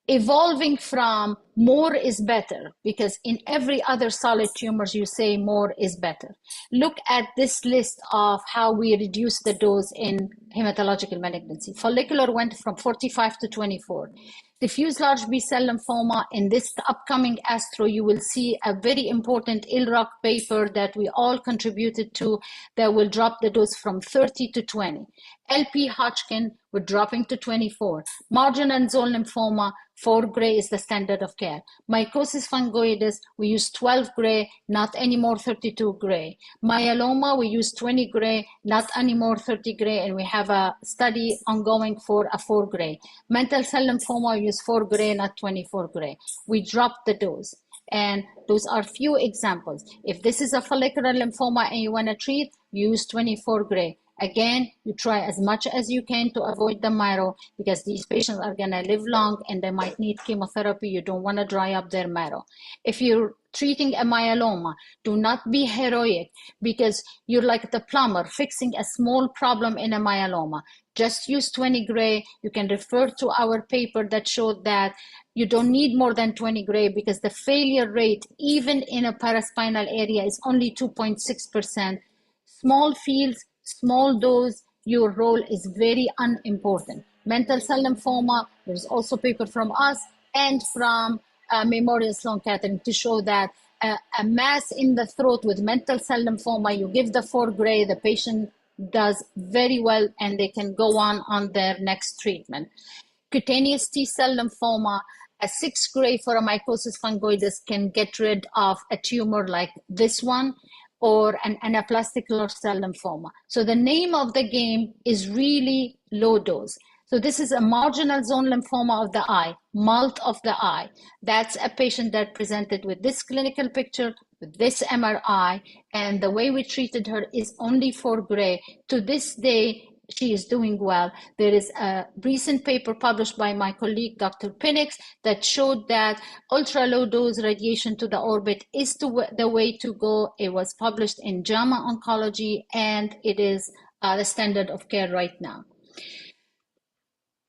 evolving from more is better, because in every other solid tumors you say more is better. Look at this list of how we reduce the dose in hematological malignancy. Follicular went from 45 to 24. Diffuse large B-cell lymphoma, in this upcoming ASTRO, you will see a very important ILROC paper that we all contributed to that will drop the dose from 30 to 20. LP Hodgkin, we're dropping to 24. Marginal zone lymphoma, 4 gray is the standard of care. Mycosis fungoides, we use 12 gray, not anymore 32 gray. Myeloma, we use 20 gray, not anymore 30 gray, and we have a study ongoing for a 4 gray. Mantle cell lymphoma, we use 4 gray, not 24 gray. We dropped the dose. And those are few examples. If this is a follicular lymphoma and you want to treat, use 24 gray. Again, you try as much as you can to avoid the marrow, because these patients are going to live long and they might need chemotherapy. You don't want to dry up their marrow. If you're treating a myeloma, do not be heroic, because you're like the plumber fixing a small problem in a myeloma. Just use 20 gray. You can refer to our paper that showed that you don't need more than 20 gray, because the failure rate, even in a paraspinal area, is only 2.6%. Small fields, small dose, your role is very unimportant. Mantle cell lymphoma, there's also paper from us and from Memorial Sloan Kettering to show that a mass in the throat with mantle cell lymphoma, you give the 4 gray, the patient does very well and they can go on their next treatment. Cutaneous T-cell lymphoma, a 6 gray for a mycosis fungoides can get rid of a tumor like this one, or an anaplastic large cell lymphoma. So the name of the game is really low dose. So this is a marginal zone lymphoma of the eye, MALT of the eye. That's a patient that presented with this clinical picture, with this MRI, and the way we treated her is only 4 gray. To this day, she is doing well. There is a recent paper published by my colleague, Dr. Pinix, that showed that ultra-low dose radiation to the orbit is the way to go. It was published in JAMA Oncology, and it is the standard of care right now.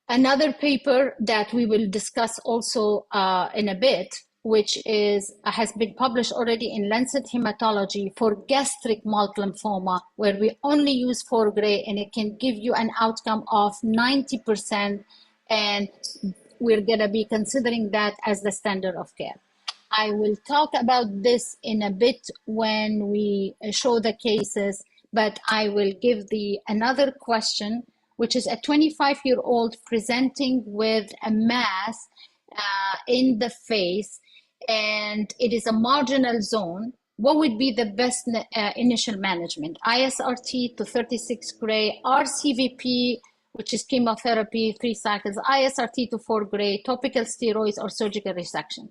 Another paper that we will discuss also in a bit, which has been published already in Lancet Hematology for gastric MALT lymphoma, where we only use 4 gray, and it can give you an outcome of 90%, and we're going to be considering that as the standard of care. I will talk about this in a bit when we show the cases, but I will give another question, which is a 25-year-old presenting with a mass in the face, and it is a marginal zone. What would be the best initial management? ISRT to 36 gray, RCVP, which is chemotherapy, 3 cycles, ISRT to 4 gray, topical steroids, or surgical resection?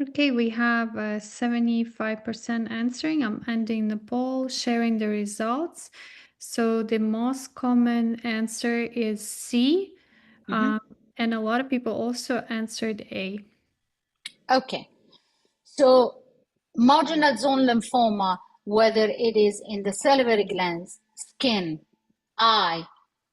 Okay, we have 75% answering. I'm ending the poll, sharing the results. So the most common answer is C, and a lot of people also answered A. Okay, so marginal zone lymphoma, whether it is in the salivary glands, skin, eye,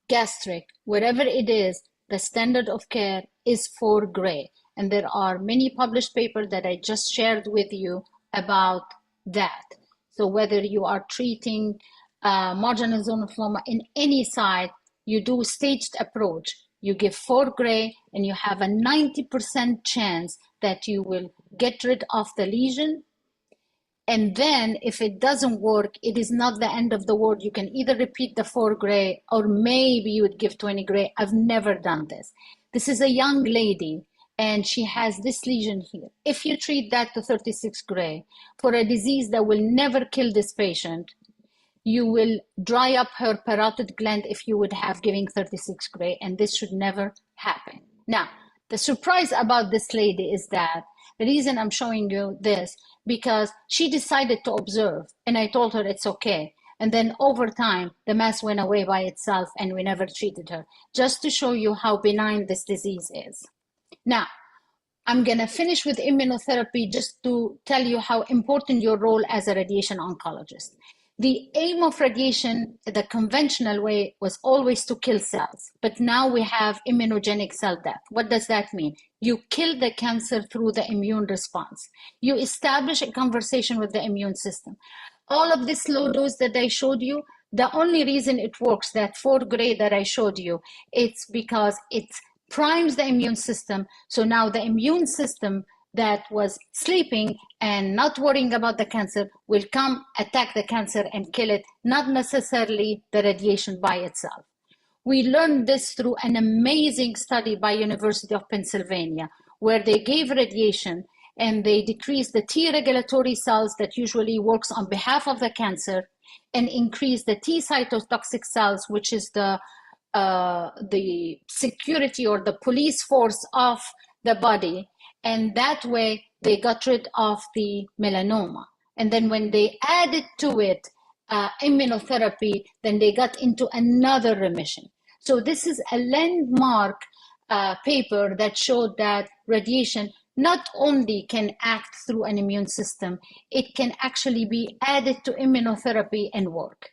gastric, wherever it is, the standard of care is 4 gray. And there are many published papers that I just shared with you about that. So whether you are treating marginal zone lymphoma in any site, you do staged approach. You give 4 gray and you have a 90% chance that you will get rid of the lesion. And then if it doesn't work, it is not the end of the world. You can either repeat the 4 gray, or maybe you would give 20 gray. I've never done this. This is a young lady and she has this lesion here. If you treat that to 36 gray for a disease that will never kill this patient, you will dry up her parotid gland if you would have giving 36 gray, and this should never happen. Now, the surprise about this lady is that the reason I'm showing you this, because she decided to observe, and I told her it's okay. And then over time, the mass went away by itself and we never treated her, just to show you how benign this disease is. Now, I'm going to finish with immunotherapy just to tell you how important your role as a radiation oncologist. The aim of radiation, the conventional way, was always to kill cells, but now we have immunogenic cell death. What does that mean? You kill the cancer through the immune response. You establish a conversation with the immune system. All of this low dose that I showed you, the only reason it works, that 4 gray that I showed you, it's because it primes the immune system. So now the immune system that was sleeping and not worrying about the cancer will come attack the cancer and kill it, not necessarily the radiation by itself. We learned this through an amazing study by University of Pennsylvania, where they gave radiation and they decreased the T regulatory cells that usually works on behalf of the cancer and increased the T cytotoxic cells, which is the security or the police force of the body. And that way they got rid of the melanoma. And then when they added to it immunotherapy, then they got into another remission. So this is a landmark paper that showed that radiation not only can act through an immune system, it can actually be added to immunotherapy and work.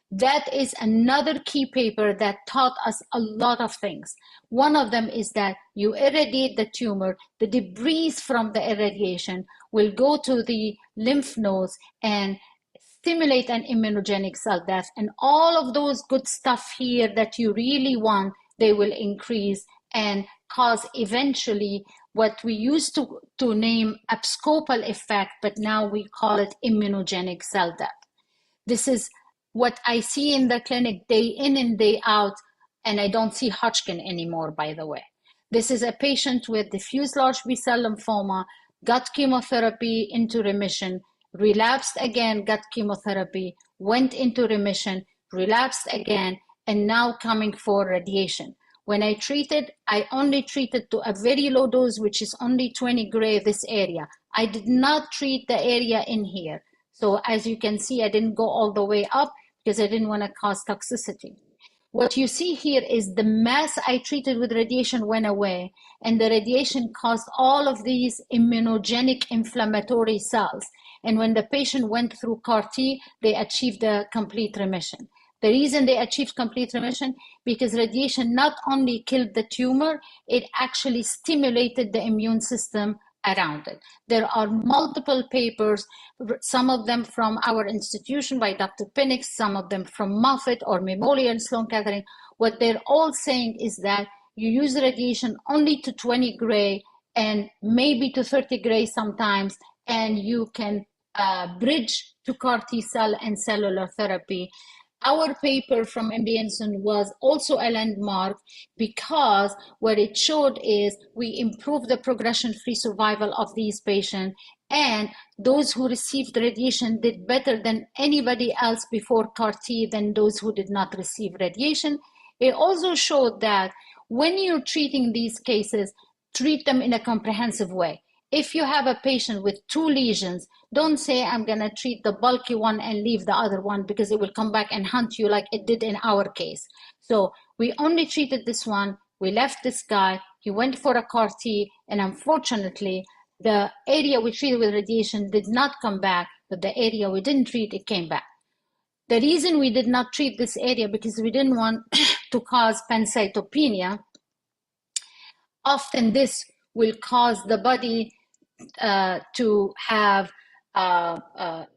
That is another key paper that taught us a lot of things. One of them is that you irradiate the tumor, the debris from the irradiation will go to the lymph nodes and stimulate an immunogenic cell death. And all of those good stuff here that you really want, they will increase and cause eventually what we used to name abscopal effect, but now we call it immunogenic cell death. This is what I see in the clinic day in and day out, and I don't see Hodgkin anymore, by the way. This is a patient with diffuse large B-cell lymphoma, got chemotherapy into remission, relapsed again, got chemotherapy, went into remission, relapsed again, and now coming for radiation. When I treated, I only treated to a very low dose, which is only 20 gray, this area. I did not treat the area in here. So as you can see, I didn't go all the way up because I didn't want to cause toxicity. What you see here is the mass I treated with radiation went away, and the radiation caused all of these immunogenic inflammatory cells. And when the patient went through CAR-T, they achieved a complete remission. The reason they achieved complete remission, because radiation not only killed the tumor, it actually stimulated the immune system around it. There are multiple papers, some of them from our institution by Dr. Pinnick, some of them from Moffitt or Memorial and Sloan Kettering. What they're all saying is that you use radiation only to 20 gray and maybe to 30 gray sometimes, and you can bridge to CAR T cell and cellular therapy. Our paper from MD Anderson was also a landmark because what it showed is we improved the progression-free survival of these patients, and those who received radiation did better than anybody else before CAR-T than those who did not receive radiation. It also showed that when you're treating these cases, treat them in a comprehensive way. If you have a patient with 2 lesions, don't say, I'm going to treat the bulky one and leave the other one, because it will come back and hunt you like it did in our case. So we only treated this one. We left this guy. He went for a CAR-T, and unfortunately, the area we treated with radiation did not come back, but the area we didn't treat, it came back. The reason we did not treat this area, because we didn't want to cause pancytopenia. Often this will cause the body to have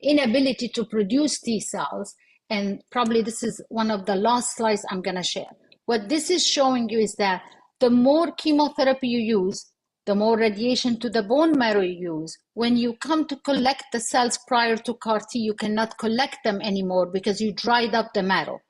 inability to produce T cells. And probably this is one of the last slides I'm going to share. What this is showing you is that the more chemotherapy you use, the more radiation to the bone marrow you use. When you come to collect the cells prior to CAR-T, you cannot collect them anymore because you dried up the marrow.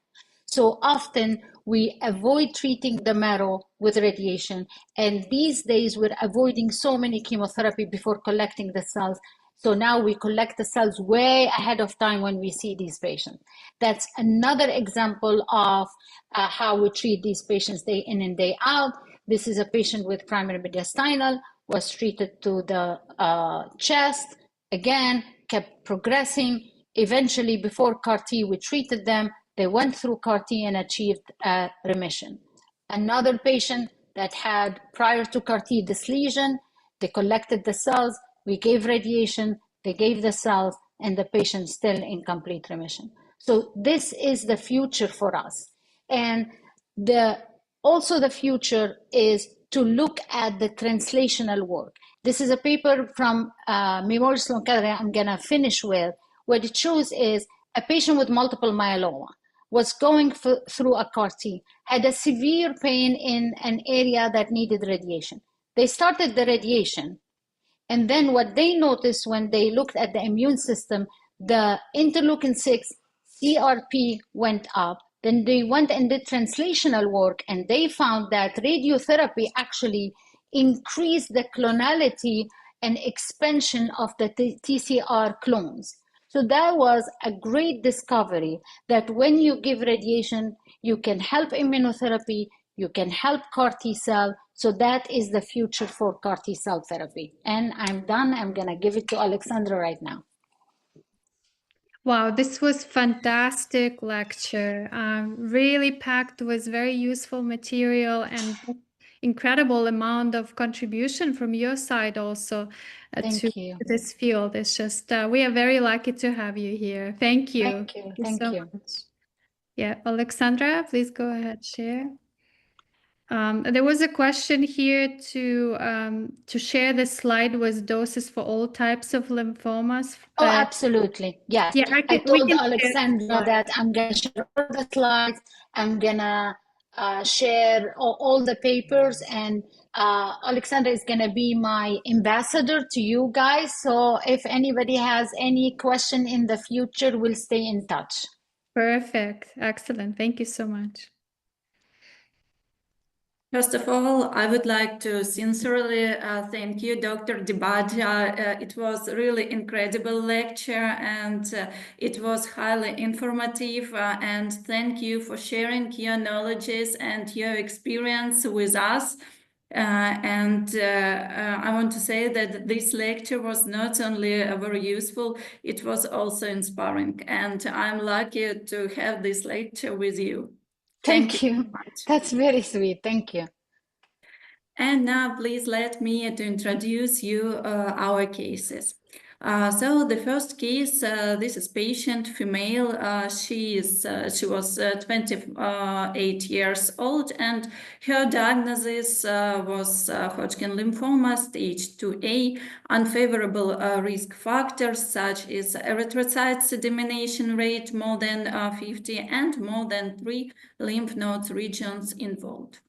So often we avoid treating the marrow with radiation. And these days, we're avoiding so many chemotherapy before collecting the cells. So now we collect the cells way ahead of time when we see these patients. That's another example of how we treat these patients day in and day out. This is a patient with primary mediastinal, was treated to the chest, again, kept progressing. Eventually, before CAR-T, we treated them. They went through CAR-T and achieved remission. Another patient that had, prior to CAR-T, this lesion, they collected the cells, we gave radiation, they gave the cells, and the patient still in complete remission. So this is the future for us. And also the future is to look at the translational work. This is a paper from Memorial Sloan Kettering I'm gonna finish with. What it shows is a patient with multiple myeloma was going through a CAR-T, had a severe pain in an area that needed radiation. They started the radiation, and then what they noticed when they looked at the immune system, the interleukin-6 CRP went up. Then they went and did translational work, and they found that radiotherapy actually increased the clonality and expansion of the TCR clones. So that was a great discovery that when you give radiation, you can help immunotherapy, you can help CAR T cell. So that is the future for CAR T cell therapy. And I'm done. I'm going to give it to Alexandra right now. Wow, this was fantastic lecture. Really packed with very useful material and incredible amount of contribution from your side also to this field. It's just, we are very lucky to have you here. Thank you. Thank you. Thank you. Much. Yeah, Alexandra, please go ahead, share. There was a question here to share the slide with doses for all types of lymphomas. Oh, absolutely. Yes. Yeah, I told Alexandra that I'm going to share all the slides. I'm going to share all the papers, and Alexandra is going to be my ambassador to you guys. So if anybody has any question in the future, we'll stay in touch. Perfect. Excellent. Thank you so much. First of all, I would like to sincerely thank you, Dr. Dabaja. It was really incredible lecture, and it was highly informative. And thank you for sharing your knowledges and your experience with us. I want to say that this lecture was not only very useful, it was also inspiring. And I'm lucky to have this lecture with you. Thank you. That's very sweet. Thank you. And now please let me to introduce you our cases. So the first case, this is patient female. She was 28 years old, and her diagnosis was Hodgkin lymphoma stage 2A. Unfavorable risk factors such as erythrocyte sedimentation rate more than 50 and more than 3 lymph nodes regions involved.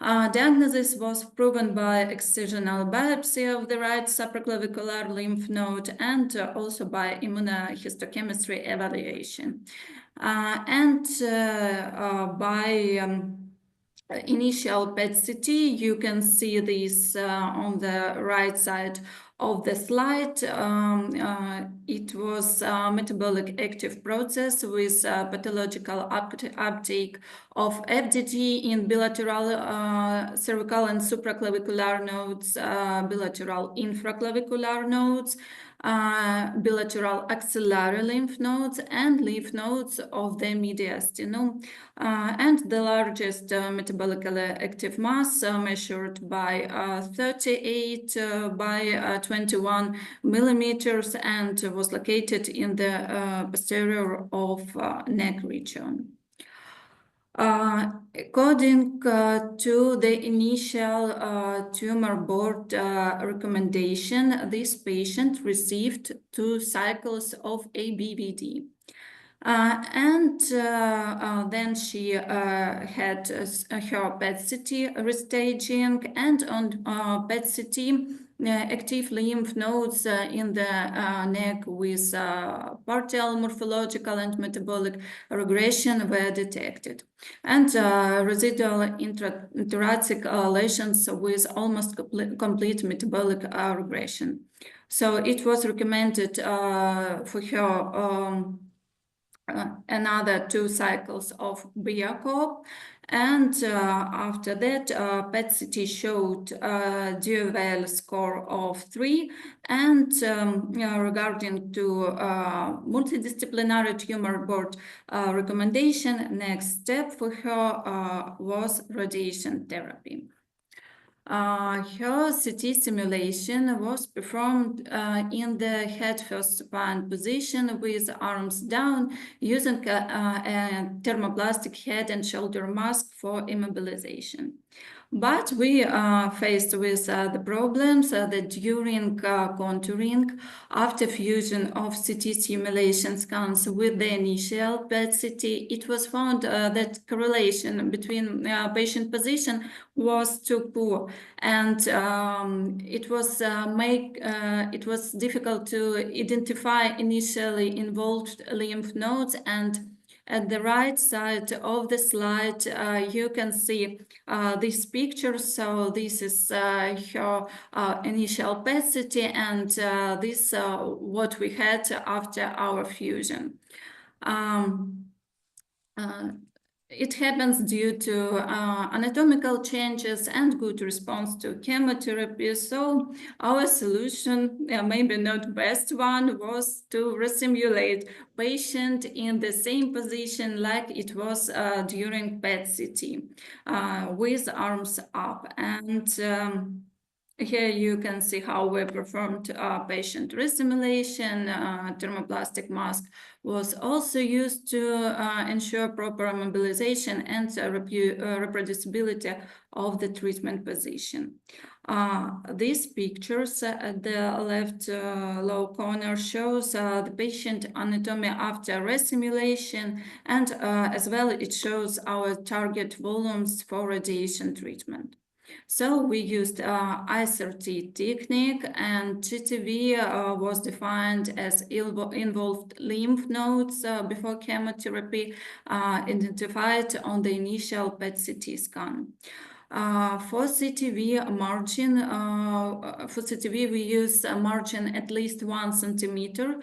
Diagnosis was proven by excisional biopsy of the right supraclavicular lymph node and also by immunohistochemistry evaluation. By initial PET-CT, you can see this on the right side of the slide. It was a metabolic active process with pathological uptake of FDG in bilateral cervical and supraclavicular nodes, bilateral infraclavicular nodes, bilateral axillary lymph nodes, and lymph nodes of the mediastinum. And the largest metabolically active mass measured by 38 by 21 millimeters and was located in the posterior of neck region. According to the initial tumor board recommendation, this patient received 2 cycles of ABVD. Then she had her PET-CT restaging, and on PET-CT active lymph nodes in the neck with partial morphological and metabolic regression were detected, and residual intrathoracic lesions with almost complete metabolic regression. So it was recommended for her another 2 cycles of Biakov. And after that, PET-CT showed a Duvel score of 3. And regarding to multidisciplinary tumor board recommendation, next step for her was radiation therapy. Her CT simulation was performed in the head-first supine position with arms down, using a thermoplastic head and shoulder mask for immobilization. But we faced with the problems that during contouring, after fusion of CT simulation scans with the initial PET-CT, it was found that correlation between patient position was too poor, and it was difficult to identify initially involved lymph nodes. And at the right side of the slide, you can see this picture. So this is her initial PET-CT, and this what we had after our fusion. It happens due to anatomical changes and good response to chemotherapy. So our solution, maybe not best one, was to resimulate patient in the same position like it was during PET-CT with arms up. And here you can see how we performed patient resimulation. Thermoplastic mask was also used to ensure proper mobilization and reproducibility of the treatment position. These pictures at the left low corner shows the patient anatomy after resimulation, and as well it shows our target volumes for radiation treatment. So we used ISRT technique, and GTV was defined as involved lymph nodes before chemotherapy, identified on the initial PET-CT scan. For CTV margin, we use a margin at least 1 centimeter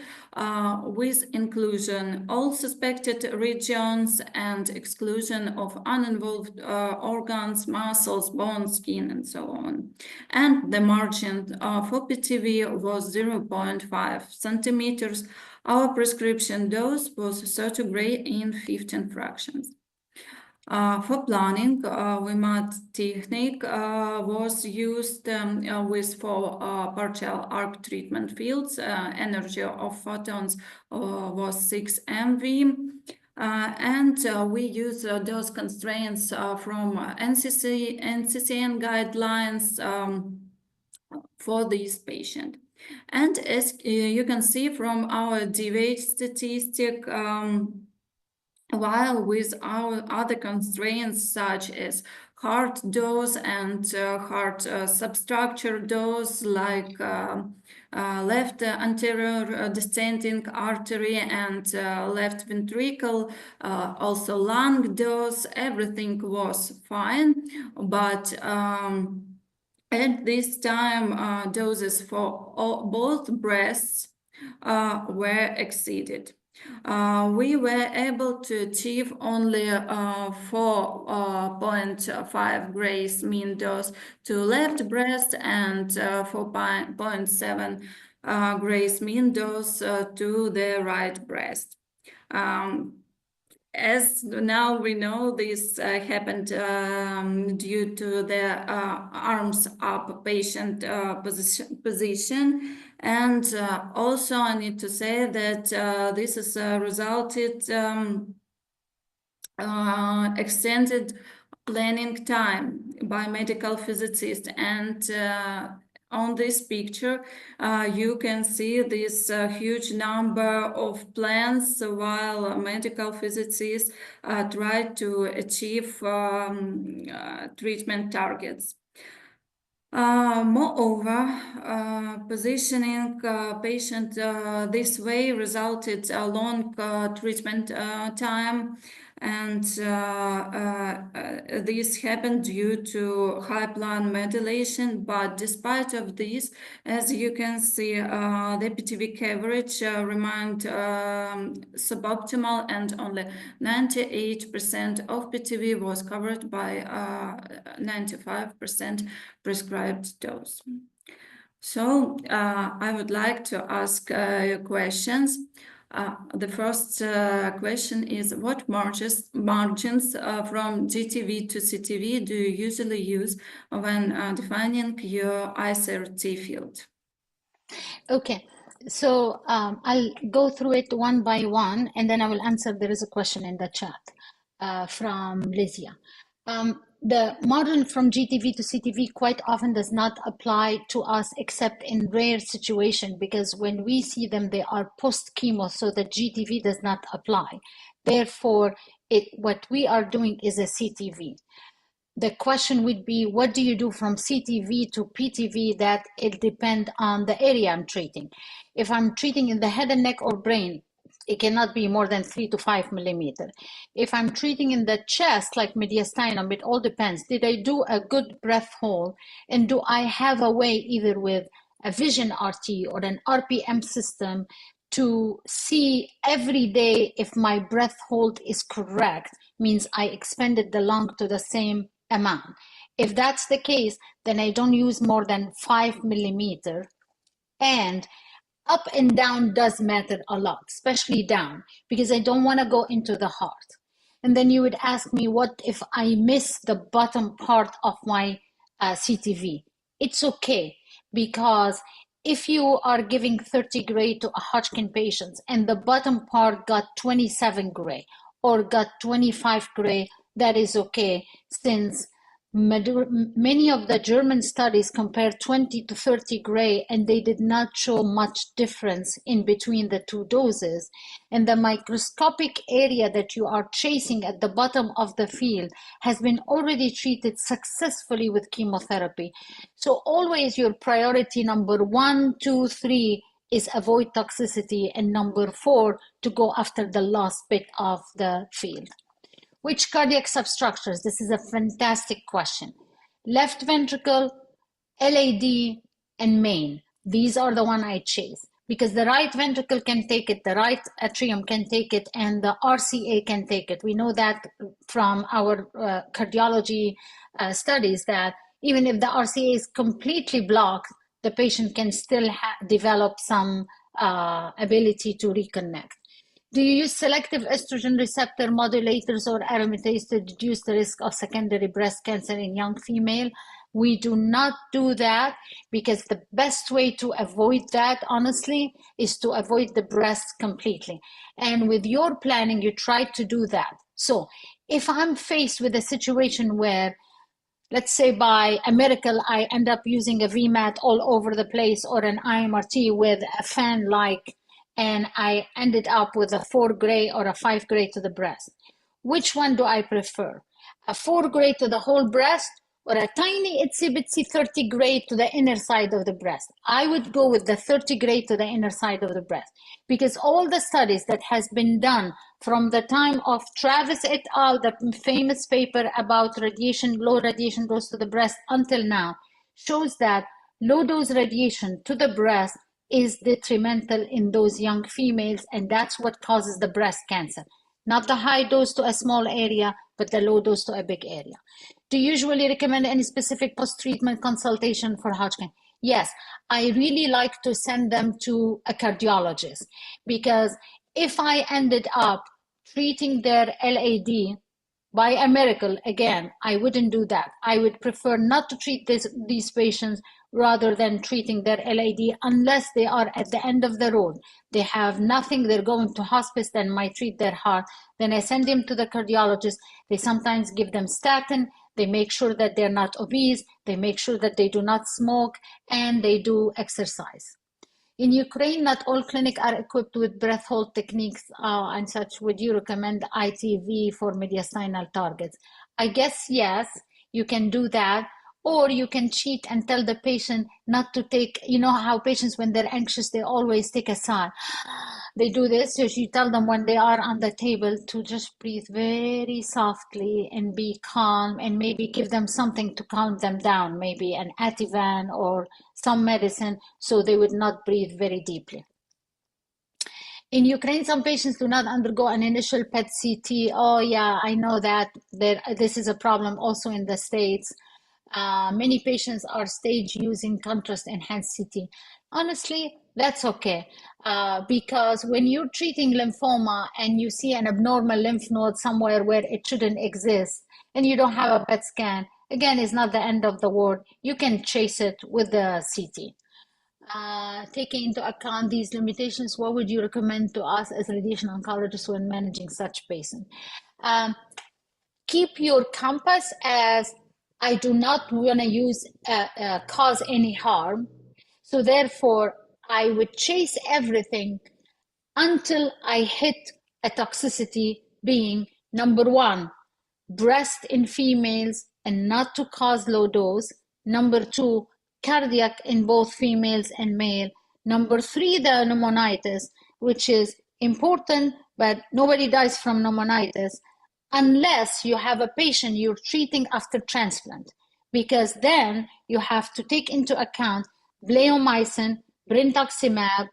with inclusion all suspected regions and exclusion of uninvolved organs, muscles, bones, skin, and so on. And the margin for PTV was 0.5 centimeters. Our prescription dose was 30 gray in 15 fractions. For planning, WIMAT technique was used with 4 partial arc treatment fields. Energy of photons was 6 MV. And we use those constraints from NCCN guidelines for this patient. And as you can see from our deviate statistic, while with our other constraints such as heart dose and heart substructure dose, like left anterior descending artery and left ventricle, also lung dose, everything was fine. But at this time, doses for both breasts were exceeded. We were able to achieve only 4.5 grays mean dose to left breast and 4.7 grays mean dose to the right breast. As now we know, this happened due to the arms up patient position. And also I need to say that this has resulted extended planning time by medical physicists. And on this picture, you can see this huge number of plans while medical physicists try to achieve treatment targets. Moreover, positioning patient this way resulted a long treatment time, and this happened due to high plant modulation. But despite of this, as you can see, the PTV coverage remained suboptimal, and only 98% of PTV was covered by 95% prescribed dose. So I would like to ask you questions. The first question is, what margins from GTV to CTV do you usually use when defining your ICRT field? Okay, so I'll go through it one by one, and then I will answer. There is a question in the chat from Lysia. The margin from GTV to CTV quite often does not apply to us except in rare situation, because when we see them, they are post-chemo, so the GTV does not apply. Therefore, what we are doing is a CTV. The question would be, what do you do from CTV to PTV? That it depends on the area I'm treating. If I'm treating in the head and neck or brain, it cannot be more than 3 to 5 millimeter. If I'm treating in the chest, like mediastinum, it all depends. Did I do a good breath hold? And do I have a way, either with a vision RT or an RPM system, to see every day if my breath hold is correct, means I expended the lung to the same amount. If that's the case, then I don't use more than 5 millimeter. And up and down does matter a lot, especially down, because I don't want to go into the heart. And then you would ask me, what if I miss the bottom part of my CTV? It's okay, because if you are giving 30 gray to a Hodgkin patient and the bottom part got 27 gray or got 25 gray, that is okay, since many of the German studies compared 20 to 30 gray, and they did not show much difference in between the two doses. And the microscopic area that you are chasing at the bottom of the field has been already treated successfully with chemotherapy. So always your priority number 1, 2, 3 is avoid toxicity, and number 4 to go after the last bit of the field. Which cardiac substructures? This is a fantastic question. Left ventricle, LAD, and main. These are the one I chase, because the right ventricle can take it, the right atrium can take it, and the RCA can take it. We know that from our cardiology studies, that even if the RCA is completely blocked, the patient can still develop some ability to reconnect. Do you use selective estrogen receptor modulators or aromatase to reduce the risk of secondary breast cancer in young female? We do not do that, because the best way to avoid that, honestly, is to avoid the breast completely. And with your planning, you try to do that. So if I'm faced with a situation where, let's say by a miracle, I end up using a VMAT all over the place, or an IMRT with a fan-like, and I ended up with a 4 gray or a 5 gray to the breast. Which one do I prefer? A 4 gray to the whole breast, or a tiny itsy bitsy 30 gray to the inner side of the breast? I would go with the 30 gray to the inner side of the breast, because all the studies that has been done from the time of Travis et al., the famous paper about radiation, low radiation dose to the breast, until now, shows that low dose radiation to the breast is detrimental in those young females, and that's what causes the breast cancer. Not the high dose to a small area, but the low dose to a big area. Do you usually recommend any specific post-treatment consultation for Hodgkin? Yes, I really like to send them to a cardiologist, because if I ended up treating their LAD by a miracle, again, I wouldn't do that. I would prefer not to treat these patients rather than treating their LAD, unless they are at the end of the road. They have nothing, they're going to hospice, then might treat their heart. Then I send them to the cardiologist. They sometimes give them statin. They make sure that they're not obese. They make sure that they do not smoke, and they do exercise. In Ukraine, not all clinics are equipped with breath hold techniques and such. Would you recommend ITV for mediastinal targets? I guess yes, you can do that. Or you can cheat and tell the patient not to take, you know how patients, when they're anxious, they always take a sigh. They do this, so you tell them when they are on the table to just breathe very softly and be calm, and maybe give them something to calm them down, maybe an Ativan or some medicine, so they would not breathe very deeply. In Ukraine, some patients do not undergo an initial PET-CT. Oh yeah, I know that this is a problem also in the States. Many patients are staged using contrast-enhanced CT. Honestly, that's okay, because when you're treating lymphoma and you see an abnormal lymph node somewhere where it shouldn't exist, and you don't have a PET scan, again, it's not the end of the world. You can chase it with the CT. Taking into account these limitations, what would you recommend to us as radiation oncologists when managing such patients? Keep your compass as I do not want to use cause any harm. So therefore, I would chase everything until I hit a toxicity being number one, breast in females and not to cause low dose. Number two, cardiac in both females and male. Number three, the pneumonitis, which is important, but nobody dies from pneumonitis unless you have a patient you're treating after transplant, because then you have to take into account bleomycin, brentuximab,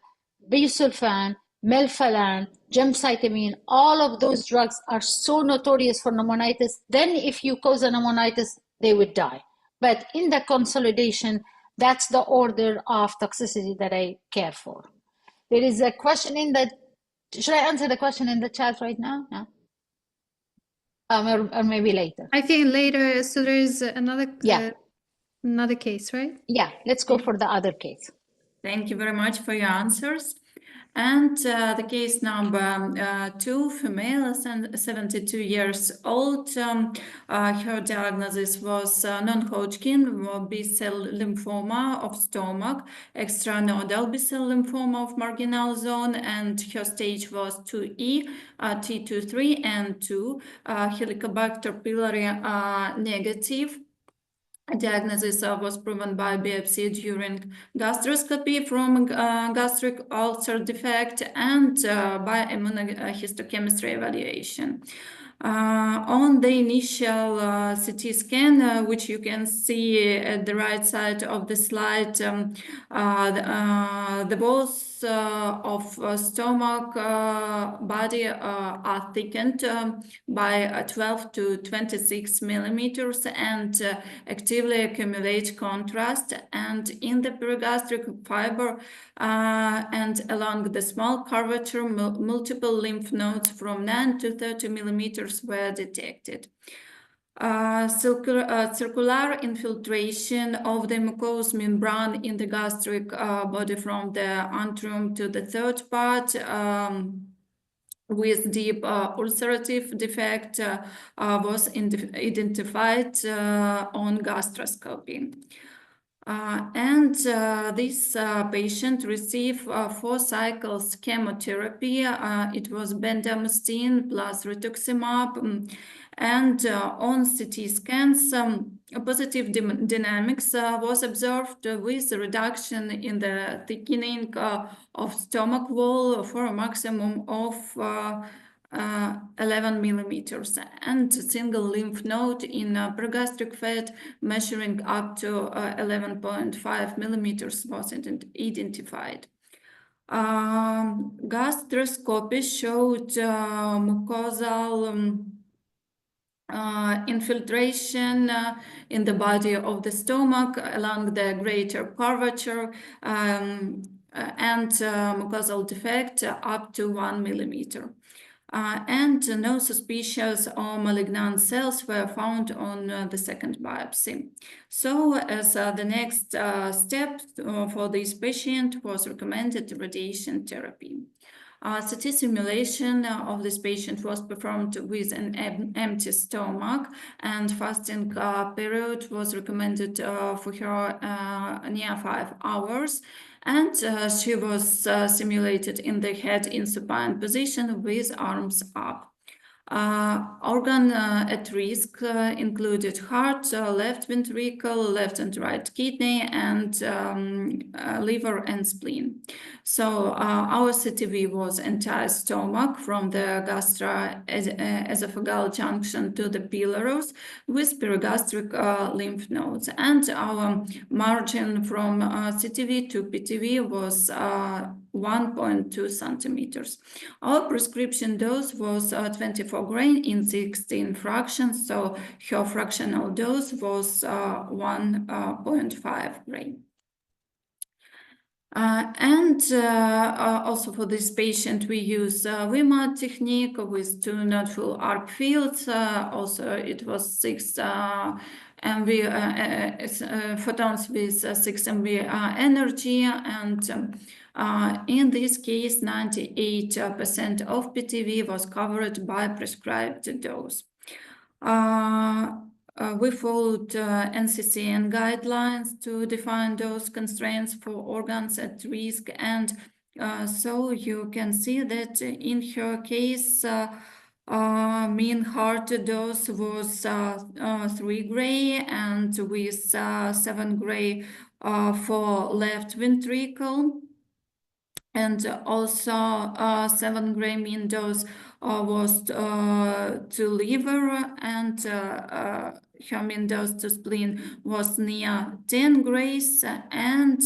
busulfan, melphalan, gemcitabine. All of those drugs are so notorious for pneumonitis. Then if you cause a pneumonitis, they would die. But in the consolidation, that's the order of toxicity that I care for. There is a question in the, should I answer the question in the chat right now? No? Or maybe later. I think later, so there's another Yeah. another case, right? Yeah, let's go for the other case. Thank you very much for your answers. And the case number 2, female, 72 years old. Her diagnosis was non-Hodgkin B-cell lymphoma of stomach, extranodal B-cell lymphoma of marginal zone, and her stage was 2E, T23 and 2, Helicobacter pylori negative. Diagnosis was proven by biopsy during gastroscopy from gastric ulcer defect and by immunohistochemistry evaluation. On the initial CT scan, which you can see at the right side of the slide, the walls of stomach body are thickened by 12 to 26 millimeters and actively accumulate contrast. And in the perigastric fiber and along the small curvature, multiple lymph nodes from 9 to 30 millimeters were detected. Circular infiltration of the mucous membrane in the gastric body from the antrum to the third part with deep ulcerative defect was identified on gastroscopy. This patient received 4 cycles chemotherapy. It was bendamustine plus rituximab. And on CT scans, positive dynamics was observed with a reduction in the thickening of stomach wall for a maximum of 11 millimeters, and a single lymph node in perigastric fat measuring up to 11.5 millimeters was identified. Gastroscopy showed mucosal infiltration in the body of the stomach along the greater curvature and mucosal defect up to 1 millimeter. And no suspicious or malignant cells were found on the second biopsy. So as the next step for this patient was recommended radiation therapy. CT simulation of this patient was performed with an empty stomach, and fasting period was recommended for her near 5 hours. And she was simulated in the head in supine position with arms up. Organ at risk included heart, left ventricle, left and right kidney, and liver and spleen. So our CTV was entire stomach from the gastroesophageal junction to the pylorus with perigastric lymph nodes. And our margin from CTV to PTV was 1.2 centimeters. Our prescription dose was 24 grain in 16 fractions, so her fractional dose was 1.5 grain. Also for this patient, we use WIMA technique with 2 nodule arc fields. Also, it was 6 MV photons with 6 MV energy, and in this case, 98% of PTV was covered by prescribed dose. We followed NCCN guidelines to define those constraints for organs at risk, and so you can see that in her case, mean heart dose was 3 gray, and with 7 gray for left ventricle. And also 7 gray mean dose was to liver, and her mean dose to spleen was near 10 grays. And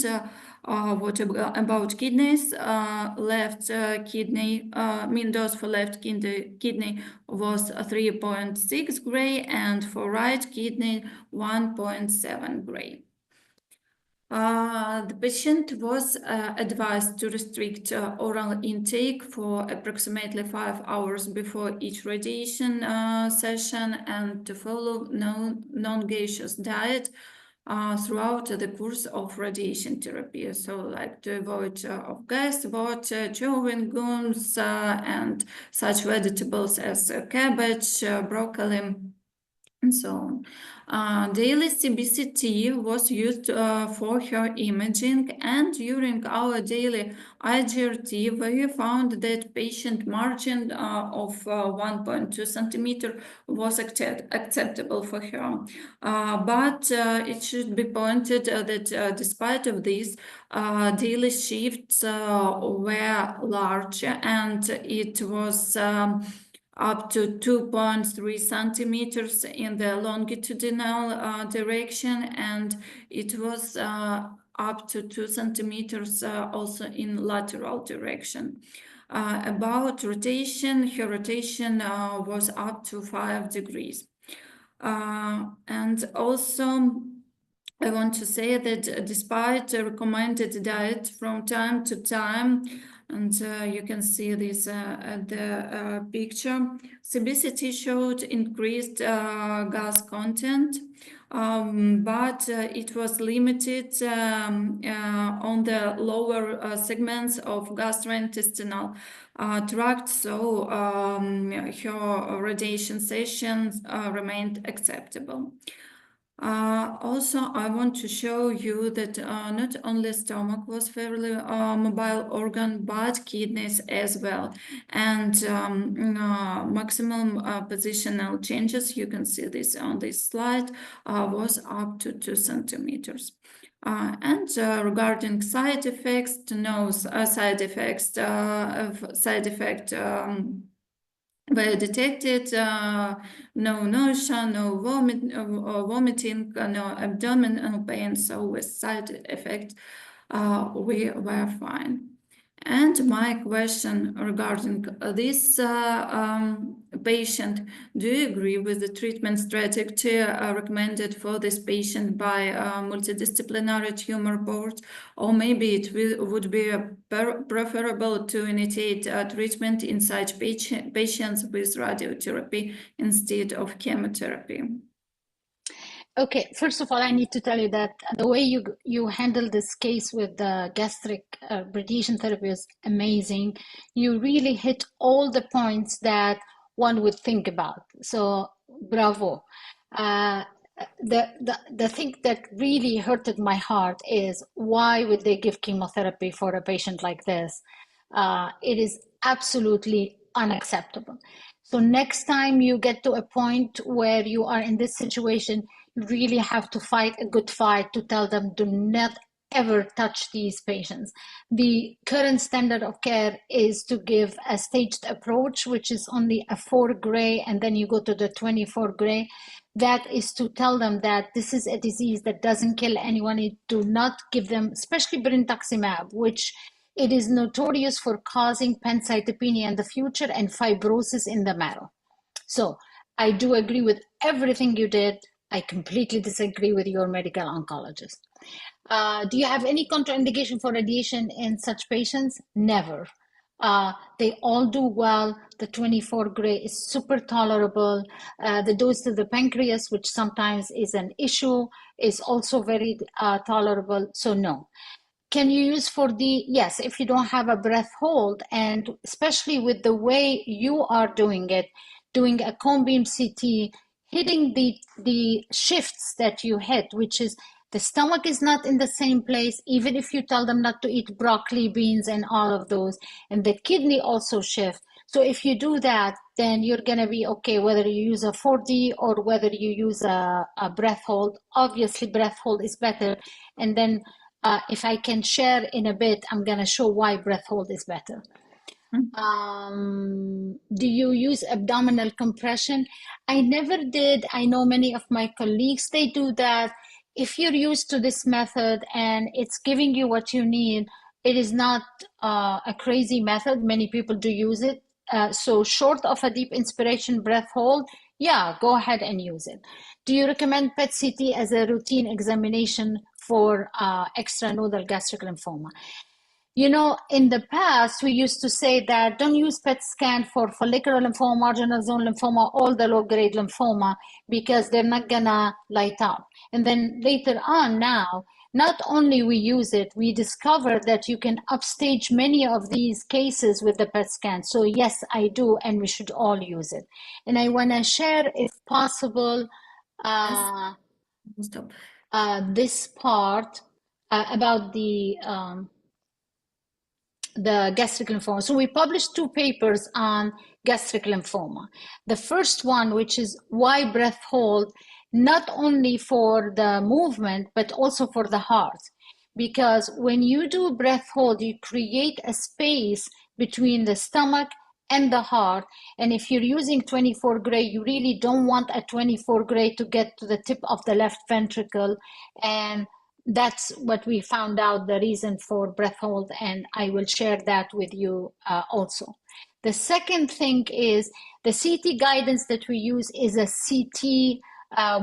what about kidneys? Left kidney, mean dose for left kidney was 3.6 gray, and for right kidney 1.7 gray. The patient was advised to restrict oral intake for approximately 5 hours before each radiation session, and to follow non-gaseous diet throughout the course of radiation therapy. So, like to avoid of gas, water, chewing gums, and such vegetables as cabbage, broccoli, and so on. Daily CBCT was used for her imaging, and during our daily IGRT, we found that patient margin of 1.2 centimeter was acceptable for her. But it should be pointed that despite of this, daily shifts were large, and it was up to 2.3 centimeters in the longitudinal direction, and it was up to 2 centimeters also in lateral direction. About rotation, her rotation was up to 5 degrees. And also, I want to say that despite a recommended diet from time to time, and you can see this at the picture, CBCT showed increased gas content, but it was limited on the lower segments of gastrointestinal tract, so her radiation sessions remained acceptable. Also, I want to show you that not only stomach was fairly mobile organ, but kidneys as well. And maximum positional changes, you can see this on this slide, was up to 2 centimeters. And regarding side effects, no side effects were detected, no nausea, no vomiting, no abdominal pain, so with side effect, we were fine. And my question regarding this patient, do you agree with the treatment strategy recommended for this patient by multidisciplinary tumor board, or maybe it would be preferable to initiate treatment in such patients with radiotherapy instead of chemotherapy? Okay, first of all, I need to tell you that the way you handle this case with the gastric radiation therapy is amazing. You really hit all the points that one would think about. So, bravo. The thing that really hurted my heart is, why would they give chemotherapy for a patient like this? It is absolutely unacceptable. So next time you get to a point where you are in this situation, you really have to fight a good fight to tell them, do not ever touch these patients. The current standard of care is to give a staged approach, which is only a 4 gray, and then you go to the 24 gray. That is to tell them that this is a disease that doesn't kill anyone. You do not give them, especially brentuximab, which it is notorious for causing pancytopenia in the future and fibrosis in the marrow. So I do agree with everything you did. I completely disagree with your medical oncologist. Do you have any contraindication for radiation in such patients? Never. They all do well. The 24 gray is super tolerable. The dose to the pancreas, which sometimes is an issue, is also very tolerable. So no. Can you use for the, yes, if you don't have a breath hold, and especially with the way you are doing it, doing a cone beam CT, hitting the shifts that you hit, which is the stomach is not in the same place, even if you tell them not to eat broccoli, beans, and all of those, and the kidney also shift. So if you do that, then you're going to be okay, whether you use a 4D or whether you use a breath hold. Obviously, breath hold is better. And then if I can share in a bit, I'm going to show why breath hold is better. Do you use abdominal compression? I never did. I know many of my colleagues, they do that. If you're used to this method and it's giving you what you need, it is not a crazy method. Many people do use it. So short of a deep inspiration breath hold, yeah, go ahead and use it. Do you recommend PET CT as a routine examination for extranodal gastric lymphoma? You know, in the past, we used to say that don't use PET scan for follicular lymphoma, marginal zone lymphoma, all the low-grade lymphoma, because they're not gonna light up. And then later on now, not only we use it, we discovered that you can upstage many of these cases with the PET scan. So yes, I do, and we should all use it. And I wanna share, if possible, Stop. this part about the gastric lymphoma. So we published 2 papers on gastric lymphoma. The first one, which is why breath hold, not only for the movement, but also for the heart. Because when you do breath hold, you create a space between the stomach and the heart. And if you're using 24 gray, you really don't want a 24 gray to get to the tip of the left ventricle. And that's what we found out, the reason for breath hold, and I will share that with you also. The second thing is the CT guidance that we use is a CT,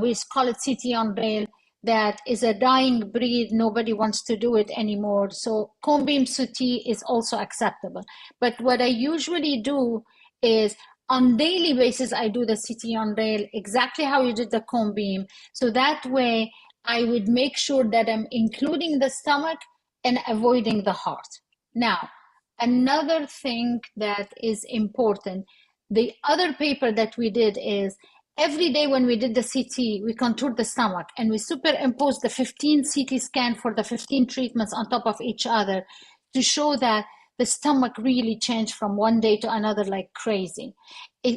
we call it CT on rail, that is a dying breed. Nobody wants to do it anymore. So cone beam CT is also acceptable. But what I usually do is on daily basis, I do the CT on rail exactly how you did the cone beam. So that way, I would make sure that I'm including the stomach and avoiding the heart. Now, another thing that is important, the other paper that we did is every day when we did the CT, we contoured the stomach and we superimposed the 15 CT scan for the 15 treatments on top of each other to show that the stomach really changed from one day to another like crazy.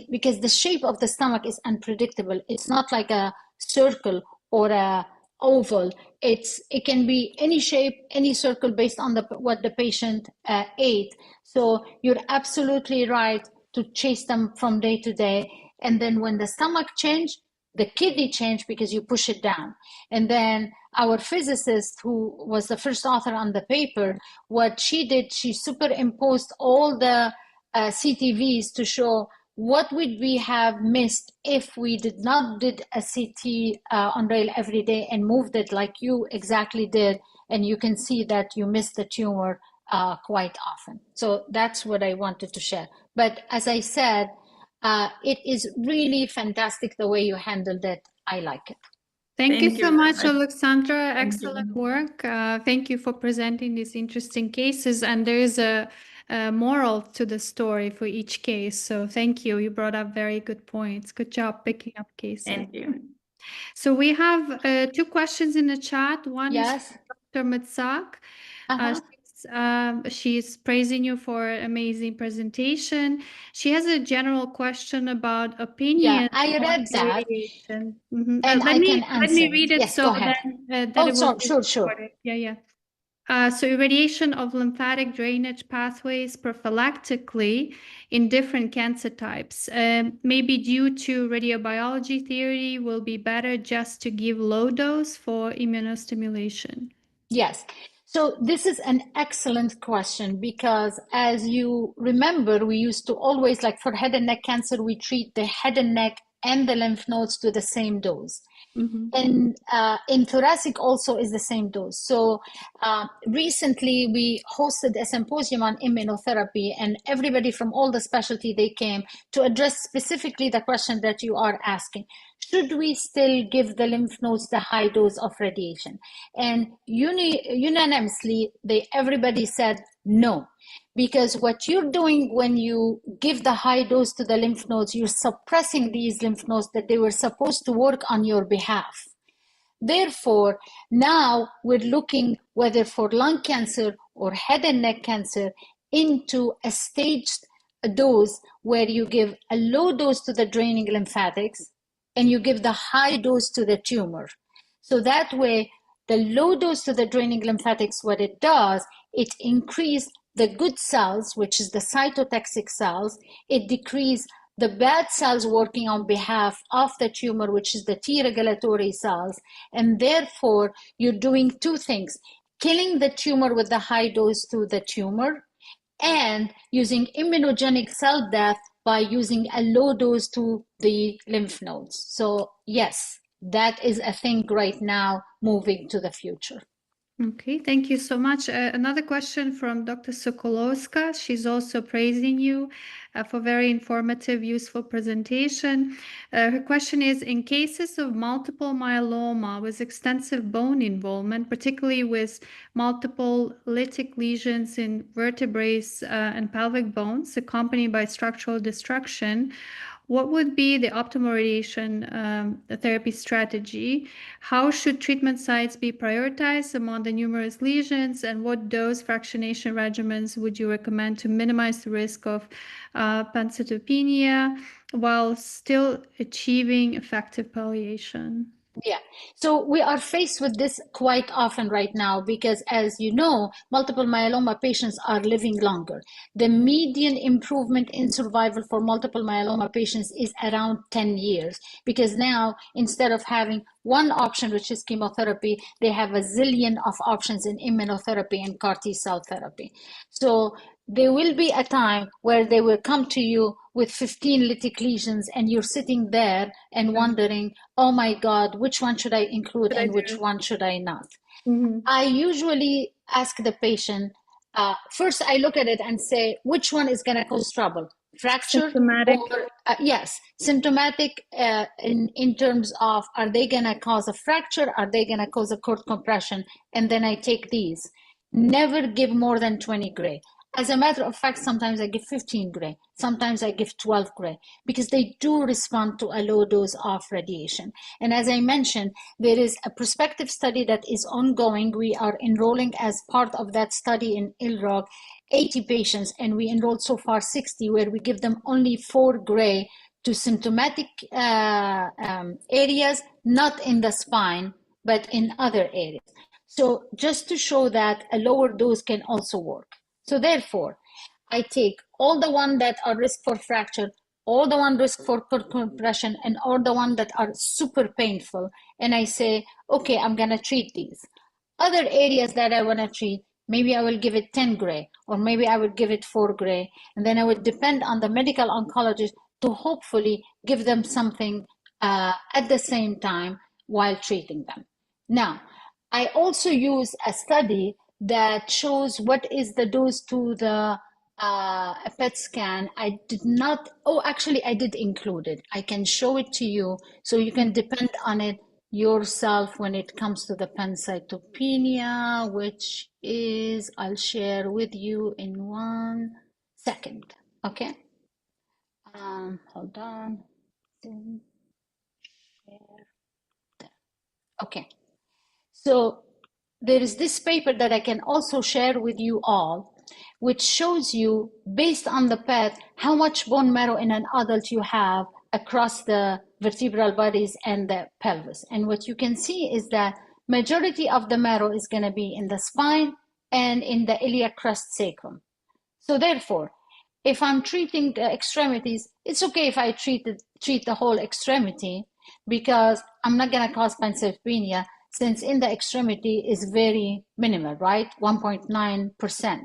Because the shape of the stomach is unpredictable. It's not like a circle or a oval. It can be any shape, any circle based on what the patient ate. So you're absolutely right to chase them from day to day. And then when the stomach changed, the kidney changed because you push it down. And then our physicist, who was the first author on the paper, what she did, she superimposed all the CTVs to show what would we have missed if we did not did a CT on rail every day and moved it like you exactly did. And you can see that you missed the tumor quite often. So that's what I wanted to share. But as I said, it is really fantastic the way you handled it. I like it. Thank you Thank so you very much, much. Alexandra. Thank Excellent you. work. Thank you for presenting these interesting cases. And there is a moral to the story for each case. So thank you. You brought up very good points. Good job picking up cases. Thank you. So we have 2 questions in the chat. One Yes. is from Dr. Mitzak. Uh-huh. She She's praising you for an amazing presentation. She has a general question about Yeah, opinion I on read the that radiation. Mhm. and Let I can me answer it. read it Yes, go so ahead. then that Oh, it will sorry, be sure. recorded. Yeah, yeah. So irradiation of lymphatic drainage pathways prophylactically in different cancer types, maybe due to radiobiology theory, will be better just to give low dose for immunostimulation. Yes. So this is an excellent question because as you remember, we used to always, like for head and neck cancer, we treat the head and neck and the lymph nodes to the same dose. And in thoracic also is the same dose. So recently we hosted a symposium on immunotherapy, and everybody from all the specialty, they came to address specifically the question that you are asking. Should we still give the lymph nodes the high dose of radiation? And unanimously, everybody said no. Because what you're doing when you give the high dose to the lymph nodes, you're suppressing these lymph nodes that they were supposed to work on your behalf. Therefore, now we're looking whether for lung cancer or head and neck cancer into a staged dose where you give a low dose to the draining lymphatics and you give the high dose to the tumor. So that way, the low dose to the draining lymphatics, what it does, it increases the good cells, which is the cytotoxic cells. It decreases the bad cells working on behalf of the tumor, which is the T regulatory cells. And therefore, you're doing two things: killing the tumor with the high dose to the tumor, and using immunogenic cell death by using a low dose to the lymph nodes. So yes, that is a thing right now moving to the future. Okay, thank you so much. Another question from Dr. Sokolowska. She's also praising you for very informative, useful presentation. Her question is, in cases of multiple myeloma with extensive bone involvement, particularly with multiple lytic lesions in vertebrae and pelvic bones accompanied by structural destruction, what would be the optimal radiation therapy strategy? How should treatment sites be prioritized among the numerous lesions? And what dose fractionation regimens would you recommend to minimize the risk of pancytopenia while still achieving effective palliation? Yeah, so we are faced with this quite often right now because, as you know, multiple myeloma patients are living longer. The median improvement in survival for multiple myeloma patients is around 10 years because now, instead of having one option, which is chemotherapy, they have a zillion of options in immunotherapy and CAR T cell therapy. So there will be a time where they will come to you with 15 lytic lesions and you're sitting there and wondering, oh my God, which one should I include and which one should I not? I usually ask the patient, first I look at it and say, which one is going to cause trouble? Fracture Symptomatic. or, yes, symptomatic in terms of, are they going to cause a fracture? Are they going to cause a cord compression? And then I take these. Never give more than 20 gray. As a matter of fact, sometimes I give 15 gray, sometimes I give 12 gray, because they do respond to a low dose of radiation. And as I mentioned, there is a prospective study that is ongoing. We are enrolling as part of that study in ILROG 80 patients, and we enrolled so far 60, where we give them only 4 gray to symptomatic areas, not in the spine, but in other areas. So just to show that a lower dose can also work. So therefore, I take all the ones that are risk for fracture, all the one risk for compression, and all the ones that are super painful. And I say, okay, I'm going to treat these. Other areas that I want to treat, maybe I will give it 10 gray, or maybe I would give it 4 gray. And then I would depend on the medical oncologist to hopefully give them something at the same time while treating them. Now, I also use a study that shows what is the dose to the PET scan. I did not, oh, actually, I did include it. I can show it to you so you can depend on it yourself when it comes to the pancytopenia, which is, I'll share with you in 1 second. Okay. Hold on. Okay. So there is this paper that I can also share with you all, which shows you, based on the PET, how much bone marrow in an adult you have across the vertebral bodies and the pelvis. And what you can see is that majority of the marrow is going to be in the spine and in the iliac crest sacrum. So therefore, if I'm treating the extremities, it's okay if I treat the whole extremity, because I'm not going to cause pancytopenia, since in the extremity is very minimal, right? 1.9%.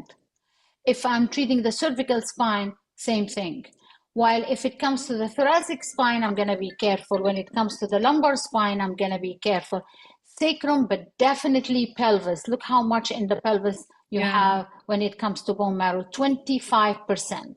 If I'm treating the cervical spine, same thing. While if it comes to the thoracic spine, I'm going to be careful. When it comes to the lumbar spine, I'm going to be careful. Sacrum, but definitely pelvis. Look how much in the pelvis you have when it comes to bone marrow, 25%.